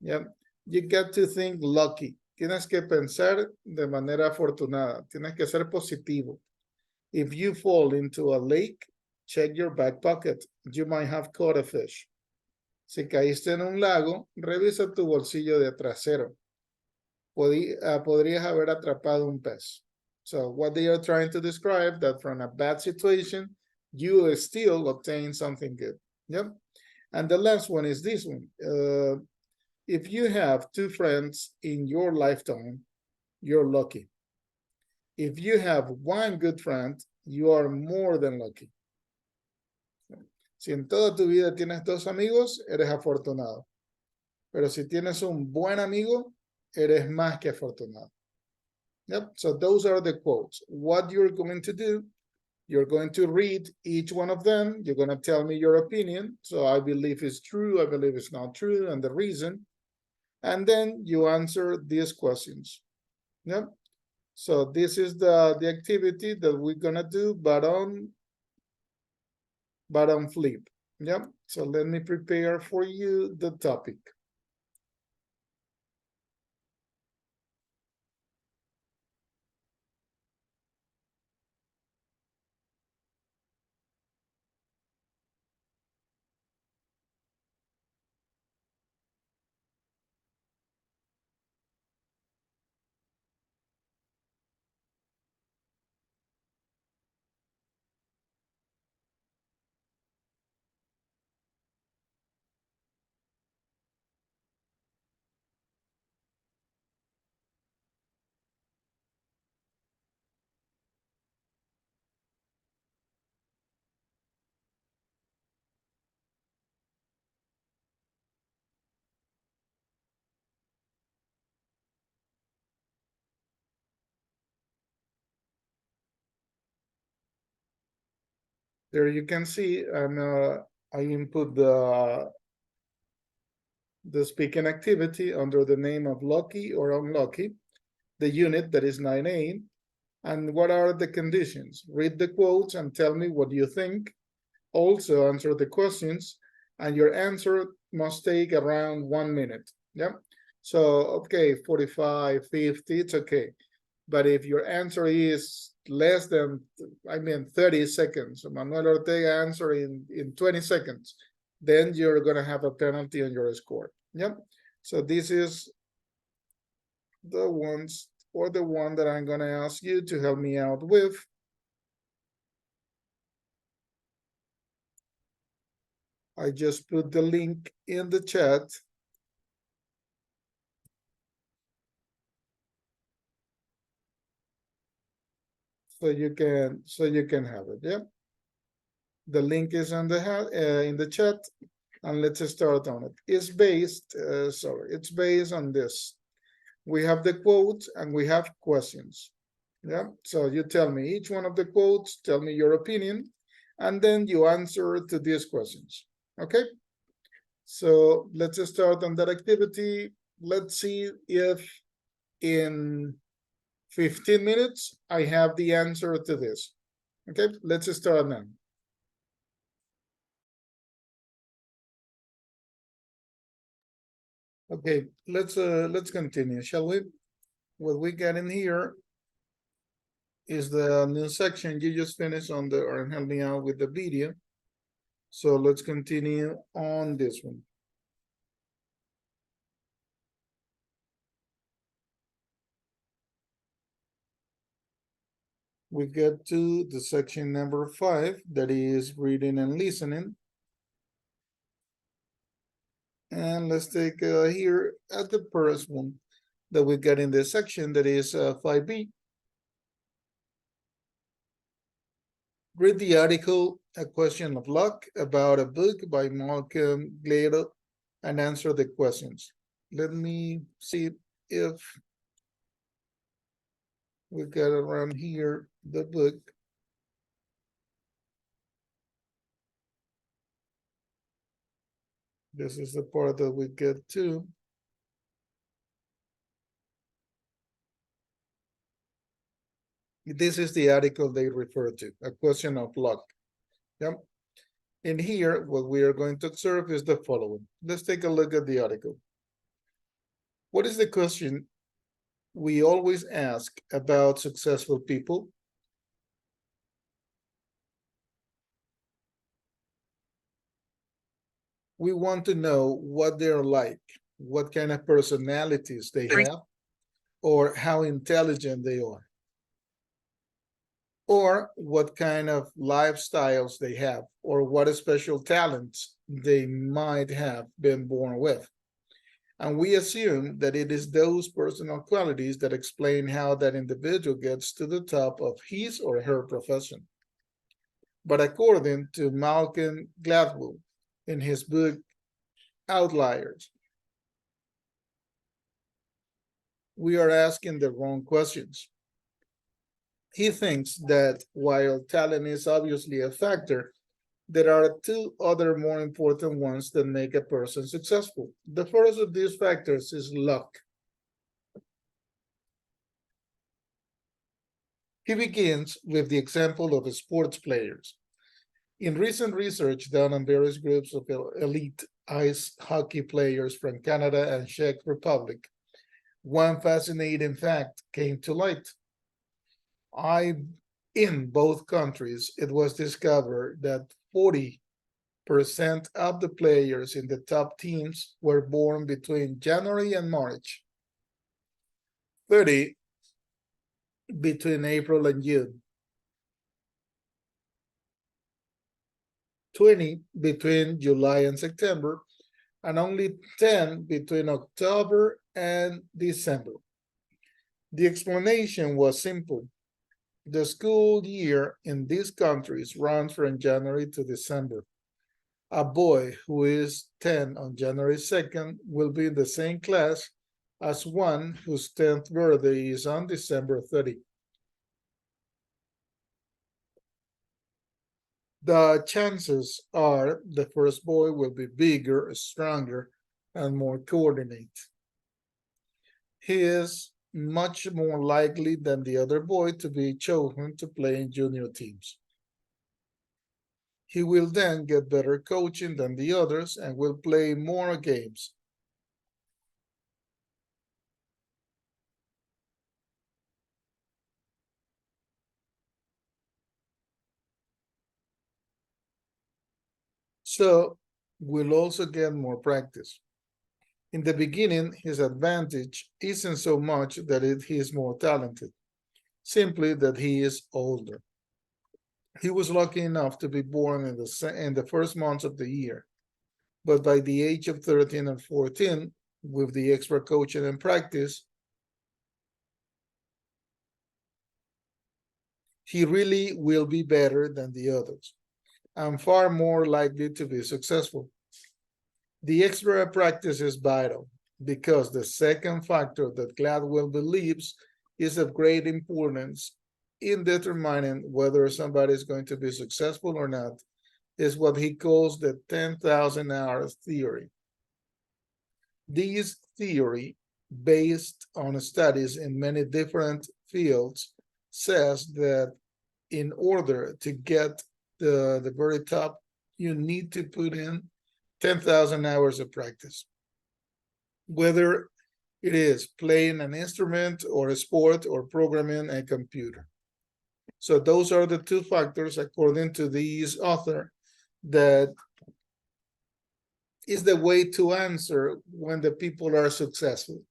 Yeah. You get to think lucky. Tienes que pensar de manera afortunada. Tienes que ser positivo. If you fall into a lake, check your back pocket. You might have caught a fish. Si caíste en un lago, revisa tu bolsillo de trasero. Podrías haber atrapado un pez. So what they are trying to describe that from a bad situation, you still obtain something good. Yep. And the last one is this one. If you have 2 friends in your lifetime, you're lucky. If you have 1 good friend, you are more than lucky. Si en toda tu vida tienes 2 amigos, eres afortunado. Pero si tienes un buen amigo, eres más que afortunado. Yep, so those are the quotes. What you're going to do, you're going to read each one of them. You're going to tell me your opinion. So I believe it's true, I believe it's not true, and the reason. And then you answer these questions. Yep. So this is the activity that we're going to do, but on flip. Yep. So let me prepare for you the topic. There you can see, and I input the speaking activity under the name of lucky or unlucky, the unit that is 9A, and what are the conditions. Read the quotes and tell me what you think. Also answer the questions, and your answer must take around 1 minute. Yeah. So, okay, 45, 50, it's okay. But if your answer is less than, 30 seconds, Manuel Ortega answer in 20 seconds, then you're going to have a penalty on your score. Yep. So this is the ones, or the one that I'm going to ask you to help me out with. I just put the link in the chat. So you can have it. Yeah. The link is on the in the chat, and let's start on it. It's based, it's based on this. We have the quotes and we have questions. Yeah. So you tell me each one of the quotes, tell me your opinion, and then you answer to these questions. Okay. So let's start on that activity. Let's see if in 15 minutes I have the answer to this. Okay, let's start now. Okay, let's continue, shall we? What we got in here is the new section you just finished on the, or help me out with the video. So let's continue on this one. We get to the section number 5, that is reading and listening. And let's take here at the first one that we got in this section, that is 5B. Read the article, A Question of Luck, about a book by Malcolm Gladwell, and answer the questions. Let me see if we got around here the book. This is the part that we get to. This is the article they refer to, A Question of Luck. Yep. In here, what we are going to observe is the following. Let's take a look at the article. What is the question we always ask about successful people? We want to know what they're like, what kind of personalities they have, or how intelligent they are, or what kind of lifestyles they have, or what special talents they might have been born with. And we assume that it is those personal qualities that explain how that individual gets to the top of his or her profession. But according to Malcolm Gladwell, in his book, Outliers, we are asking the wrong questions. He thinks that while talent is obviously a factor, there are 2 other more important ones that make a person successful. The first of these factors is luck. He begins with the example of sports players. In recent research done on various groups of elite ice hockey players from Canada and Czech Republic, one fascinating fact came to light. In both countries, it was discovered that 40% of the players in the top teams were born between January and March, 30 between April and June, 20 between July and September, and only 10 between October and December. The explanation was simple. The school year in these countries runs from January to December. A boy who is 10 on January 2nd will be in the same class as one whose 10th birthday is on December 30. the chances are the first boy will be bigger, stronger, and more coordinated. He is much more likely than the other boy to be chosen to play in junior teams. He will then get better coaching than the others and will play more games. So will also get more practice. In the beginning, his advantage isn't so much that he is more talented, simply that he is older. He was lucky enough to be born in the first months of the year, but by the age of 13 and 14, with the extra coaching and practice, he really will be better than the others and far more likely to be successful. The extra practice is vital because the second factor that Gladwell believes is of great importance in determining whether somebody is going to be successful or not is what he calls the 10,000 hours theory. This theory, based on studies in many different fields, says that in order to get the very top, you need to put in 10,000 hours of practice. Whether it is playing an instrument or a sport or programming a computer. So those are the two factors, according to this author, that is the way to answer when the people are successful.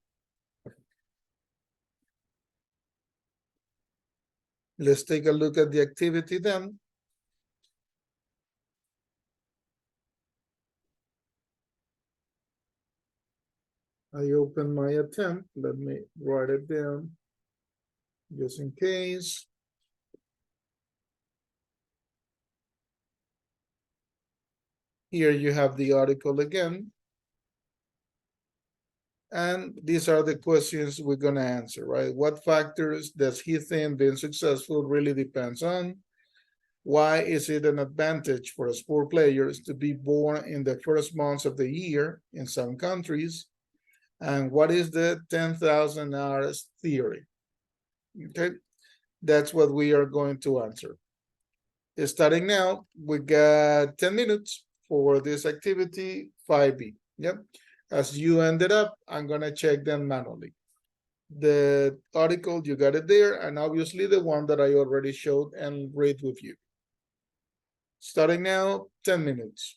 Let's take a look at the activity then. I open my attempt. Let me write it down just in case. Here you have the article again. And these are the questions we're going to answer, right? What factors does he think being successful really depends on? Why is it an advantage for sport players to be born in the first months of the year in some countries? And what is the 10,000 hours theory? Okay, that's what we are going to answer. Starting now, we got 10 minutes for this activity 5B. Yep. As you ended up, I'm going to check them manually. The article, you got it there, and obviously the one that I already showed and read with you. Starting now, 10 minutes.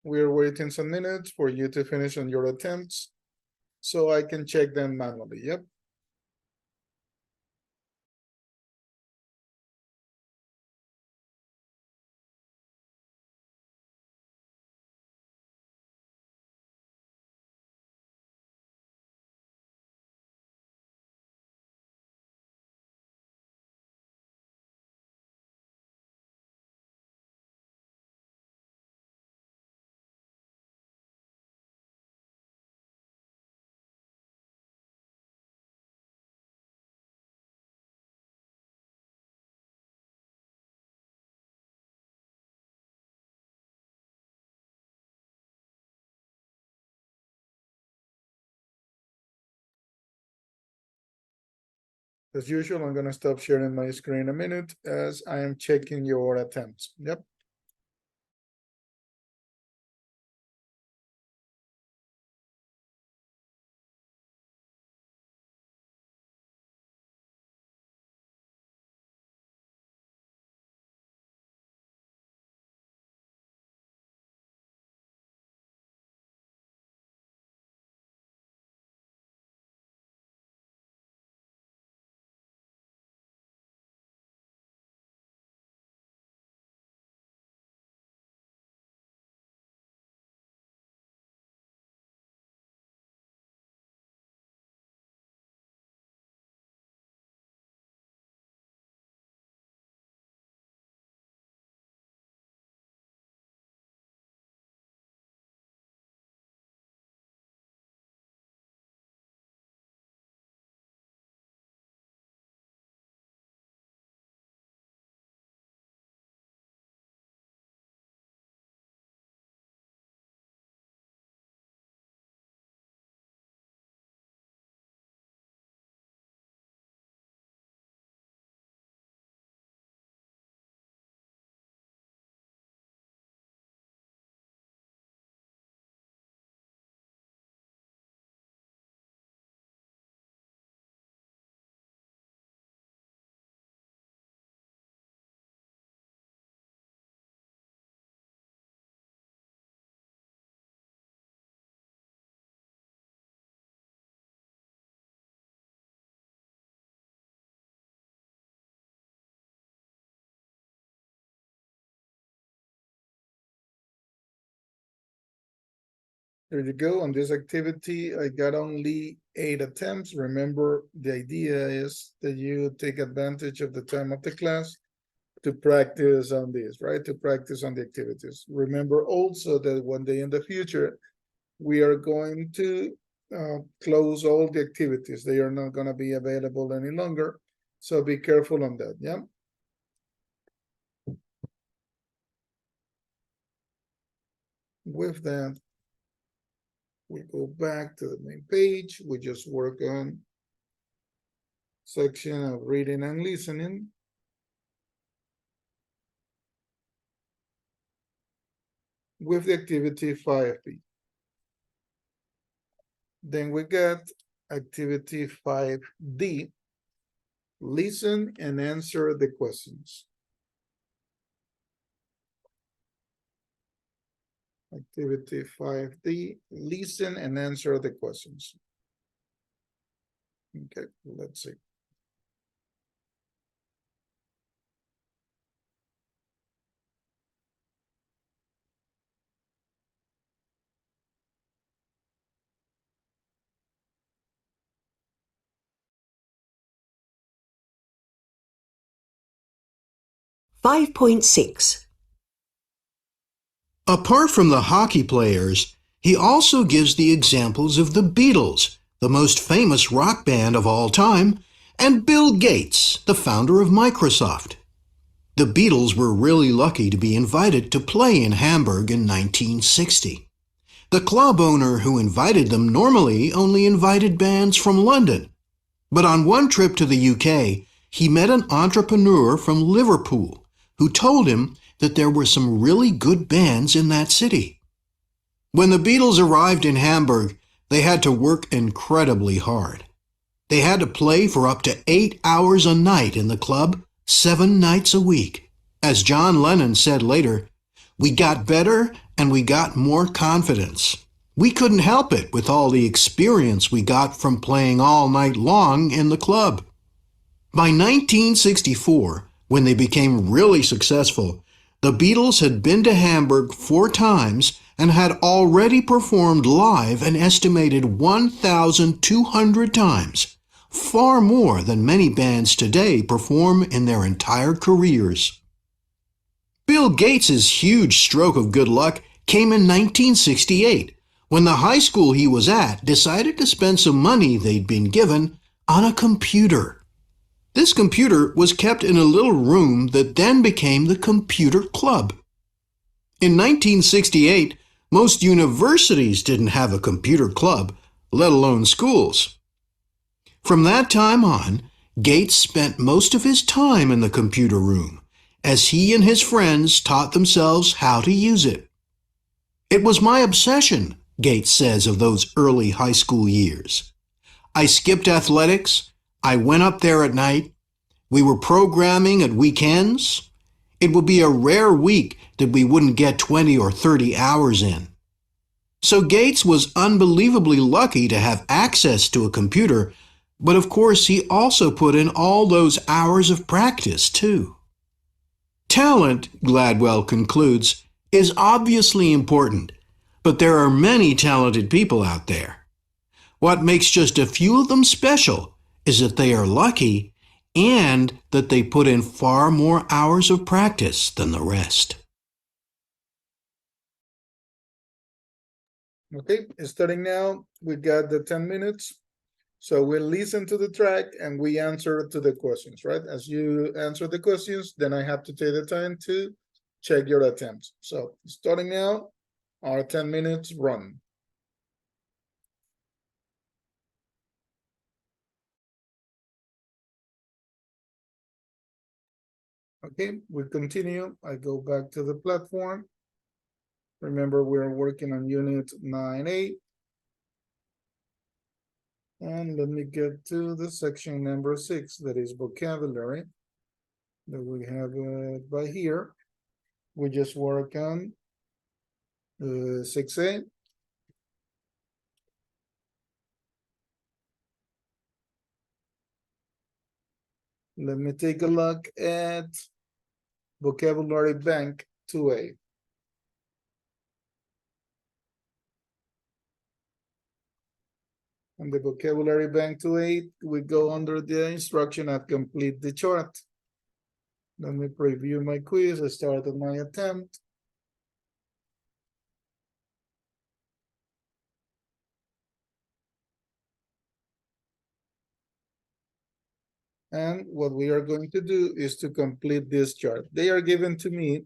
We're waiting some minutes for you to finish on your attempts so I can check them manually. Yep. As usual, I'm gonna stop sharing my screen a minute as I am checking your attempts. Yep. There you go. On this activity, I got only 8 attempts. Remember, the idea is that you take advantage of the time of the class to practice on this, right? To practice on the activities. Remember also that one day in the future, we are going to close all the activities. They are not going to be available any longer. So be careful on that, yeah? With that, we go back to the main page. We just work on section of reading and listening. With the activity 5B. Then we got activity 5D. Listen and answer the questions. Activity 5D, listen and answer the questions. Okay, let's see. Five point 6. Apart from the hockey players, he also gives the examples of the Beatles, the most famous rock band of all time, and Bill Gates, the founder of Microsoft. The Beatles were really lucky to be invited to play in Hamburg in 1960. The club owner who invited them normally only invited bands from London. But on one trip to the UK, he met an entrepreneur from Liverpool who told him that there were some really good bands in that city. When the Beatles arrived in Hamburg, they had to work incredibly hard. They had to play for up to 8 hours a night in the club, 7 nights a week. As John Lennon said later, "We got better and we got more confidence. We couldn't help it with all the experience we got from playing all night long in the club. By 1964, when they became really successful, the Beatles had been to Hamburg 4 times and had already performed live an estimated 1,200 times, far more than many bands today perform in their entire careers. Bill Gates's huge stroke of good luck came in 1968, when the high school he was at decided to spend some money they'd been given on a computer. This computer was kept in a little room that then became the Computer Club. In 1968, most universities didn't have a computer club, let alone schools. From that time on, Gates spent most of his time in the computer room, as he and his friends taught themselves how to use it. It was my obsession, Gates says of those early high school years. I skipped athletics. I went up there at night. We were programming at weekends. It would be a rare week that we wouldn't get 20 or 30 hours in. So Gates was unbelievably lucky to have access to a computer, but of course he also put in all those hours of practice too. Talent, Gladwell concludes, is obviously important, but there are many talented people out there. What makes just a few of them special is that they are lucky and that they put in far more hours of practice than the rest. Okay, starting now, we got the 10 minutes. So we'll listen to the track and we answer to the questions, right? As you answer the questions, then I have to take the time to check your attempts. So starting now, our 10 minutes run. Okay, we continue. I go back to the platform. Remember, we're working on unit 9A. And let me get to the section number 6, that is vocabulary. That we have by here. We just work on 6A. Let me take a look at vocabulary bank 2A. On the vocabulary bank 2A, we go under the instruction of complete the chart. Let me preview my quiz. I started my attempt. And what we are going to do is to complete this chart. They are given to me.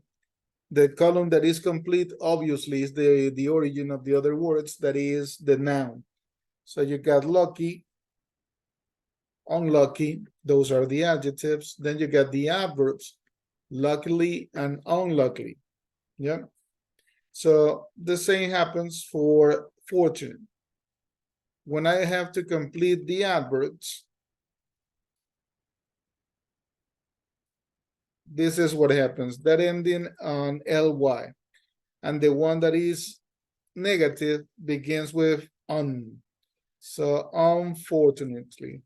The column that is complete, obviously, is the origin of the other words, that is the noun. So you got lucky, unlucky, those are the adjectives. Then you got the adverbs, luckily and unluckily. Yeah. So the same happens for fortune. When I have to complete the adverbs, this is what happens. That ending on ly, and the one that is negative begins with un. So unfortunately.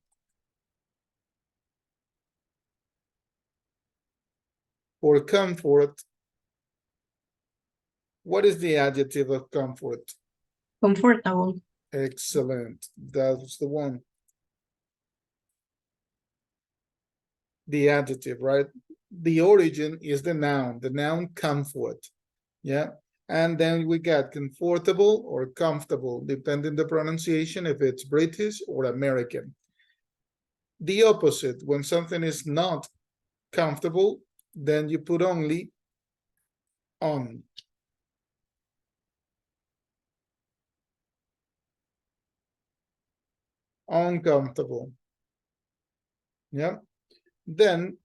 For comfort, what is the adjective of comfort? Comfortable. Excellent. That's the one. The adjective, right? The origin is the noun comfort. Yeah. And then we got comfortable or comfortable, depending the pronunciation, if it's British or American. The opposite, when something is not comfortable, then you put only on. Uncomfortable. Yeah. Then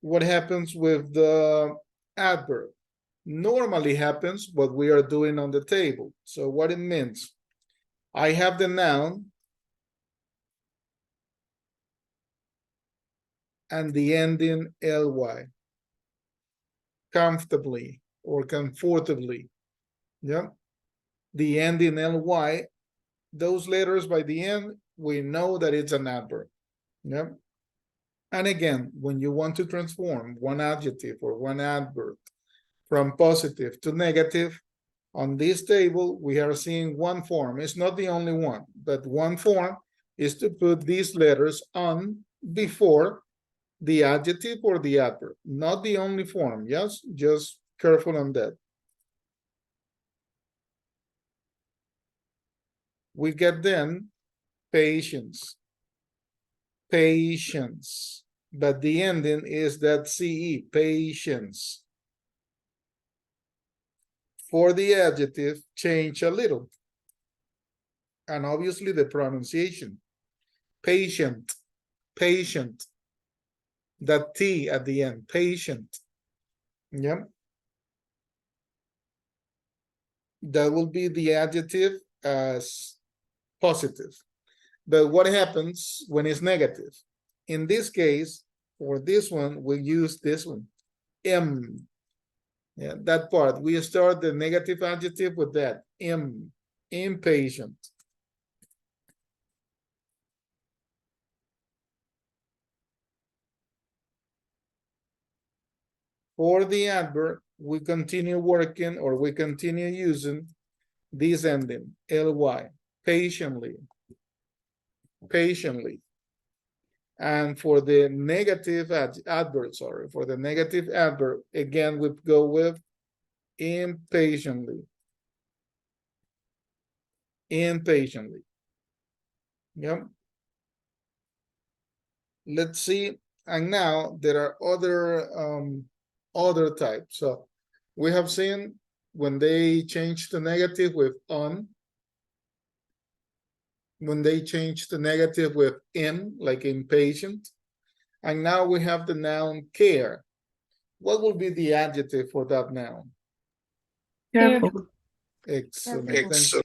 what happens with the adverb? Normally happens what we are doing on the table. So what it means, I have the noun and the ending ly. Comfortably or comfortably. Yeah. The end in ly, those letters by the end, we know that it's an adverb. Yeah. And again, when you want to transform one adjective or one adverb from positive to negative, on this table, we are seeing one form. It's not the only one, but one form is to put these letters on before the adjective or the adverb. Not the only form, yes? Just careful on that. We get then patience. Patience. But the ending is that CE, patience. For the adjective, change a little. And obviously the pronunciation. Patient, patient. That T at the end, patient. Yeah. That will be the adjective as positive. But what happens when it's negative? In this case, for this one, we use this one, M. Yeah, that part. We start the negative adjective with that, M, impatient. For the adverb, we continue working or we continue using this ending, ly, patiently, patiently. And for the negative adverb, for the negative adverb, again, we go with impatiently. Impatiently. Yep. Let's see. And now there are other types. So we have seen when they change the negative with on, when they change the negative with in, like impatient. And now we have the noun care. What will be the adjective for that noun? Careful. Excellent.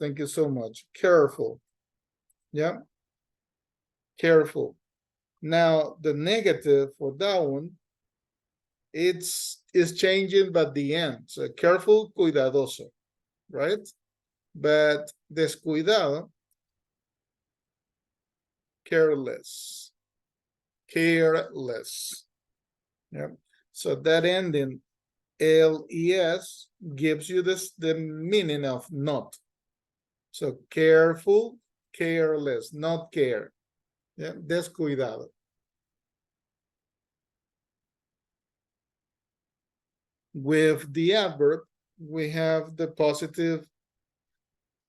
Thank you so much. Careful. Yeah. Careful. Now the negative for that one, it's changing but the end. So careful, cuidadoso, right? But descuidado, careless. Careless. Yeah. So that ending les gives you the meaning of not. So careful, careless, not care. Yeah, descuidado. With the adverb, we have the positive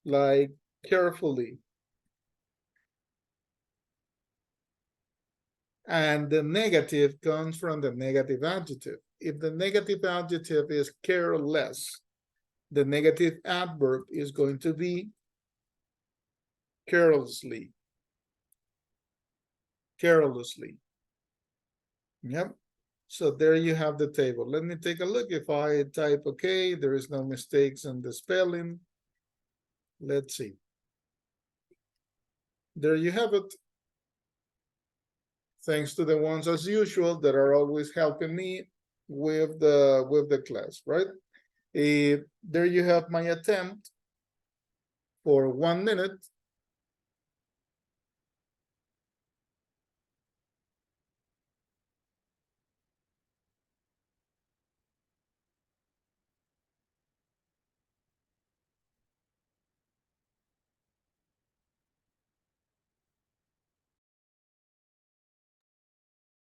like carefully. And the negative comes from the negative adjective. If the negative adjective is careless, the negative adverb is going to be carelessly. Carelessly. Yep. So there you have the table. Let me take a look. If I type okay, there is no mistakes in the spelling. Let's see. There you have it. Thanks to the ones as usual that are always helping me with the class, right? There you have my attempt for 1 minute.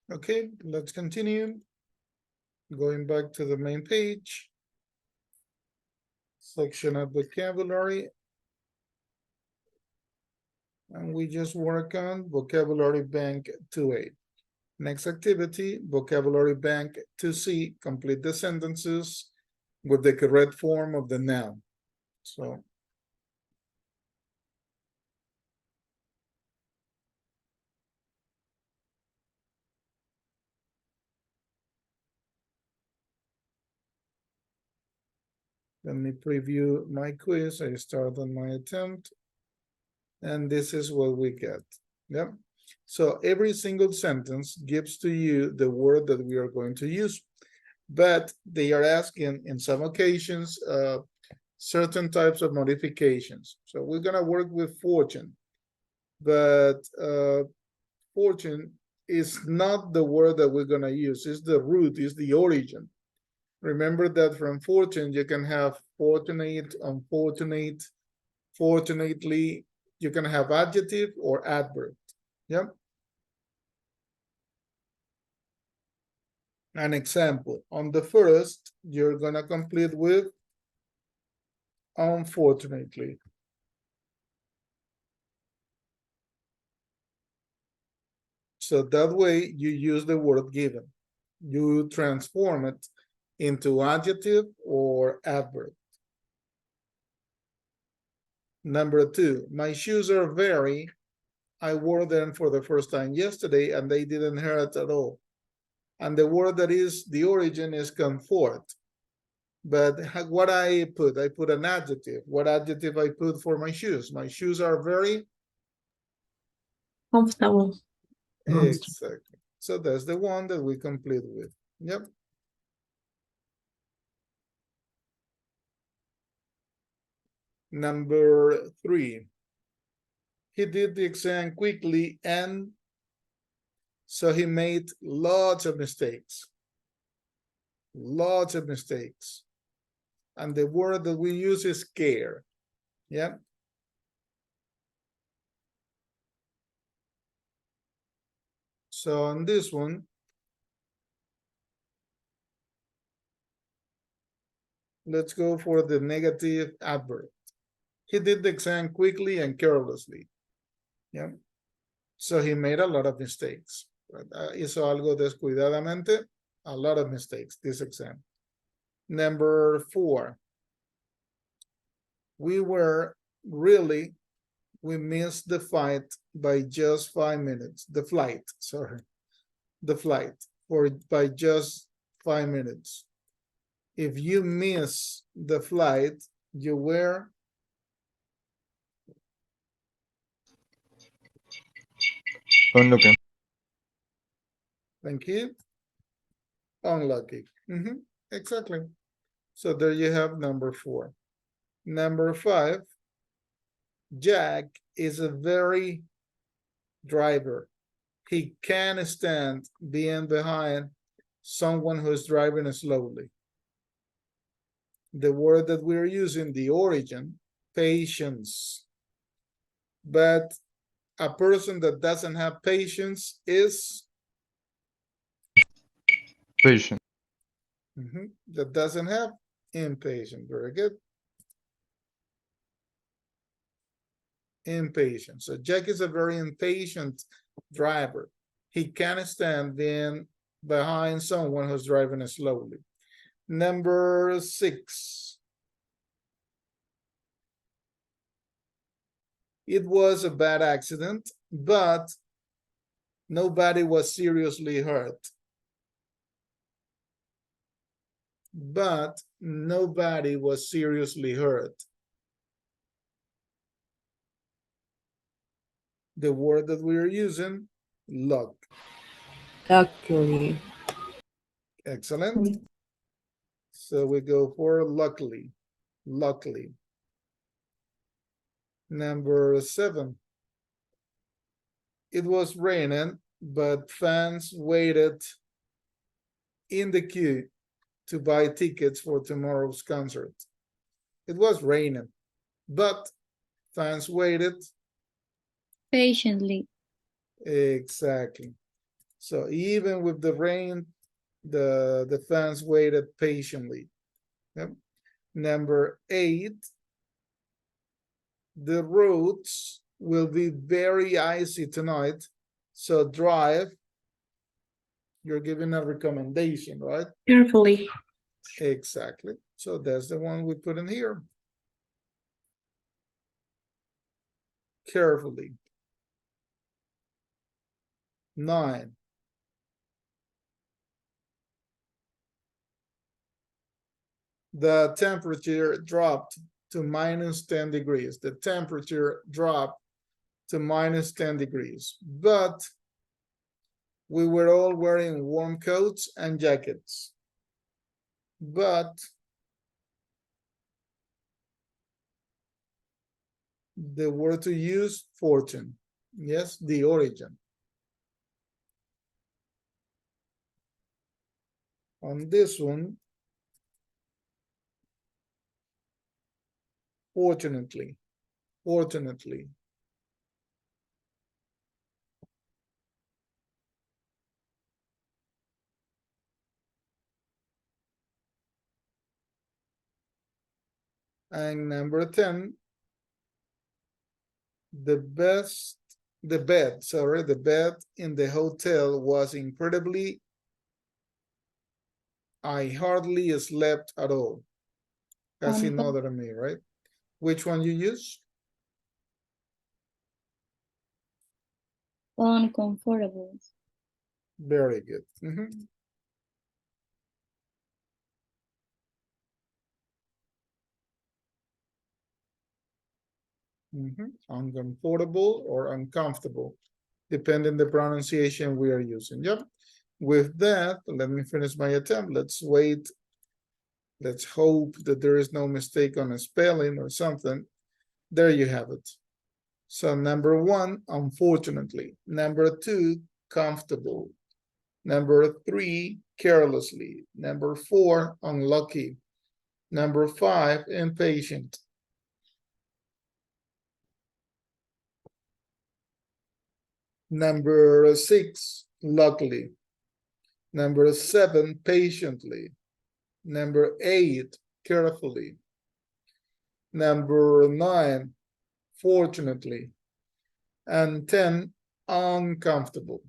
Okay, let's continue. Going back to the main page. Section of vocabulary. And we just work on vocabulary bank 2A. Next activity, vocabulary bank 2C, complete the sentences with the correct form of the noun. So let me preview my quiz. I start on my attempt. And this is what we get. Yep. So every single sentence gives to you the word that we are going to use. But they are asking in some occasions, certain types of modifications. So we're gonna work with fortune, but fortune is not the word that we're gonna use. It's the root, it's the origin. Remember that from fortune, you can have fortunate, unfortunate, fortunately, you can have adjective or adverb. Yep. An example, on the first, you're gonna complete with unfortunately. So that way you use the word given. You transform it into adjective or adverb. Number two, my shoes are very, I wore them for the first time yesterday and they didn't hurt at all. And the word that is the origin is comfort. But what I put an adjective. What adjective I put for my shoes? My shoes are very Comfortable. exactly. So that's the one that we complete with. Yep. Number three. He did the exam quickly and so he made lots of mistakes. Lots of mistakes. And the word that we use is scare. Yeah. So on this one, let's go for the negative adverb. He did the exam quickly and carelessly. Yeah. So he made a lot of mistakes. Hizo algo descuidadamente, a lot of mistakes this exam. Number four. We missed the fight by just 5 minutes. The flight, sorry. The flight by just 5 minutes. If you miss the flight, you were unlucky. Thank you. Unlucky. Exactly. So there you have number four. Number five, Jack is a very driver. He can't stand being behind someone who's driving slowly. The word that we're using, the origin, patience. But a person that doesn't have patience is Patient. that doesn't have impatient. Very good. Impatient. So Jack is a very impatient driver. He can't stand being behind someone who's driving slowly. Number six. It was a bad accident, but nobody was seriously hurt. But nobody was seriously hurt. The word that we are using, luck. Luckily. Excellent. So we go for luckily. Luckily. Number seven. It was raining, but fans waited in the queue to buy tickets for tomorrow's concert. It was raining, but fans waited Patiently. exactly. So even with the rain, the fans waited patiently. Yep. Number eight, the roads will be very icy tonight, so drive. You're giving a recommendation, right? Carefully. Exactly. So that's the one we put in here. Carefully. 9. The temperature dropped to -10 degrees. The temperature dropped to -10 degrees. But we were all wearing warm coats and jackets. But the word to use, fortune. Yes, the origin. On this one, fortunately, fortunately. And number 10, the bed in the hotel was incredibly, I hardly slept at all. Casi no dormí, right? Which one you use? Uncomfortable. Very good. Mhm. Uncomfortable or uncomfortable, depending the pronunciation we are using. Yep. With that, let me finish my attempt. Let's wait. Let's hope that there is no mistake on a spelling or something. There you have it. So number 1, unfortunately. Number 2, comfortable. Number 3, carelessly. Number 4, unlucky. Number 5, impatient. Number 6, luckily. Number 7, patiently. Number 8, carefully. Number 9, fortunately. And 10, uncomfortable.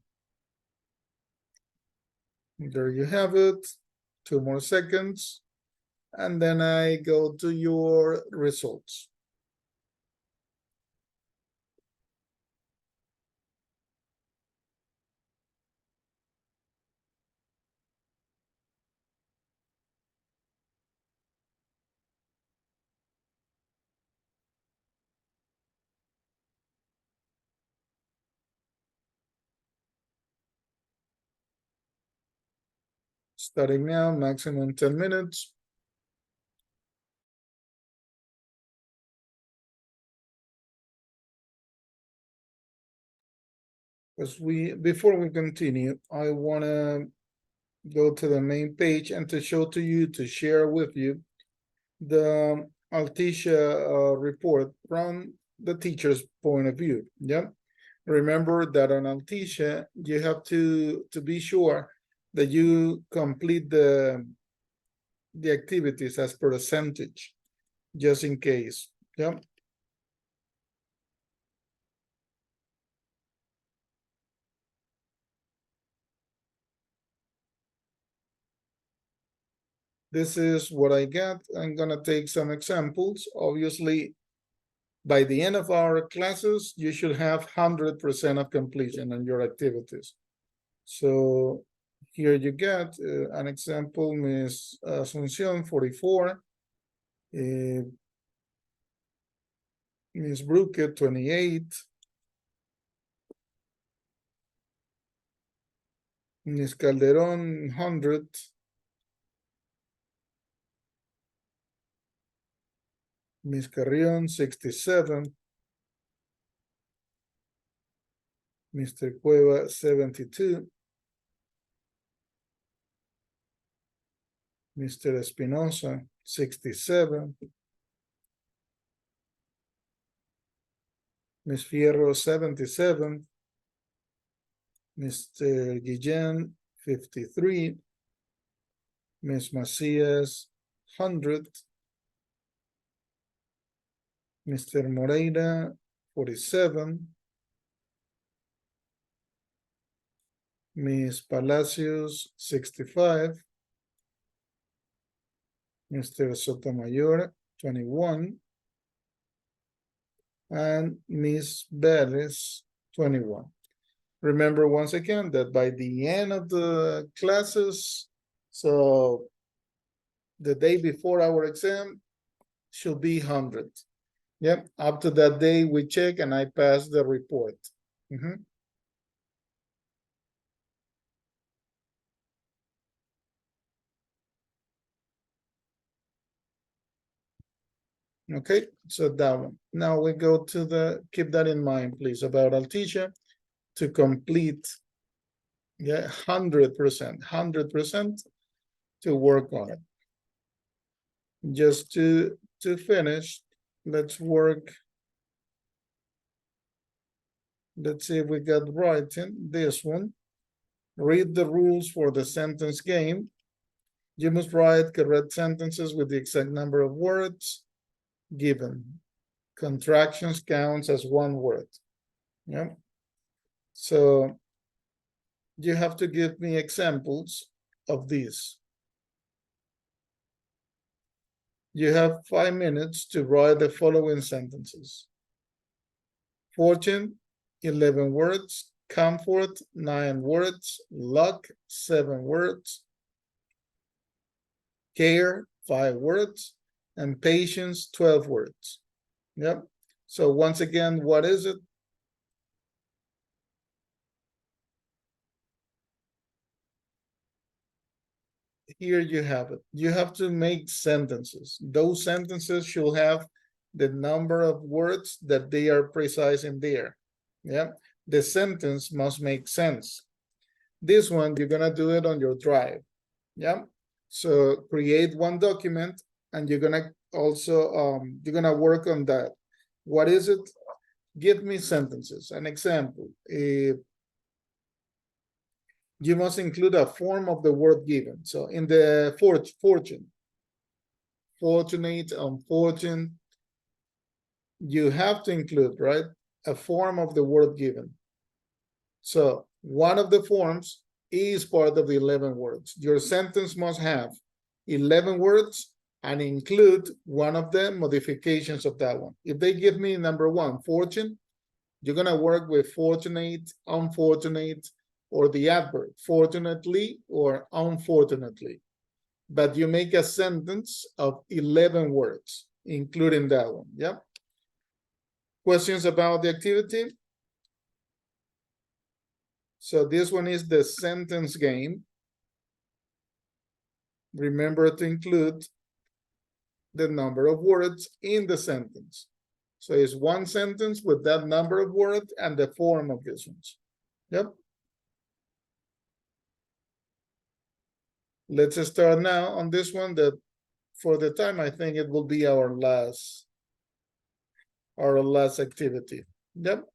There you have it. 2 more seconds. And then I go to your results. Starting now, maximum 10 minutes. Before we continue, I want to go to the main page and to show to you, to share with you the Altisha report from the teacher's point of view. Yeah. Remember that on Altisha, you have to be sure that you complete the activities as percentage, just in case. Yeah. This is what I got. I'm gonna take some examples. Obviously, by the end of our classes, you should have 100% of completion on your activities. So here you get an example, Miss Asuncion, 44. Miss Bruque, 28. Miss Calderon, 100. Miss Carrion, 67. Mr. Cueva, 72. Mr. Espinosa, 67. Miss Fierro, 77. Mr. Guillen, 53. Miss Macias, 100. Mr. Moreira, 47. Miss Palacios, 65. Mr. Sotomayor, 21. And Miss Vélez, 21. Remember once again that by the end of the classes, so the day before our exam should be 100. Yep, up to that day we check and I pass the report. Okay, so that one. Now we go to the, keep that in mind, please, about Altisha to complete. Yeah, 100% to work on it. Just to finish, let's work. Let's see if we got writing this one. Read the rules for the sentence game. You must write correct sentences with the exact number of words given. Contractions counts as one word. Yeah. So you have to give me examples of these. You have 5 minutes to write the following sentences. Fortune, 11 words. Comfort, 9 words. Luck, 7 words. Care, 5 words. And patience, 12 words. Yep. So once again, what is it? Here you have it. You have to make sentences. Those sentences should have the number of words that they are precise in there. Yeah. The sentence must make sense. This one, you're gonna do it on your drive. Yeah. So create one document and you're gonna also, you're gonna work on that. What is it? Give me sentences. An example. You must include a form of the word given. So in the fortune, fortunate, unfortunate, you have to include, right, a form of the word given. So one of the forms is part of the 11 words. Your sentence must have 11 words and include one of the modifications of that one. If they give me number 1, fortune, you're gonna work with fortunate, unfortunate, or the adverb, fortunately or unfortunately. But you make a sentence of 11 words, including that one, yeah? Questions about the activity? So this one is the sentence game. Remember to include the number of words in the sentence. So it's one sentence with that number of words and the form of this ones. Yep. Let's start now on this one that for the time, I think it will be our last activity. Yep.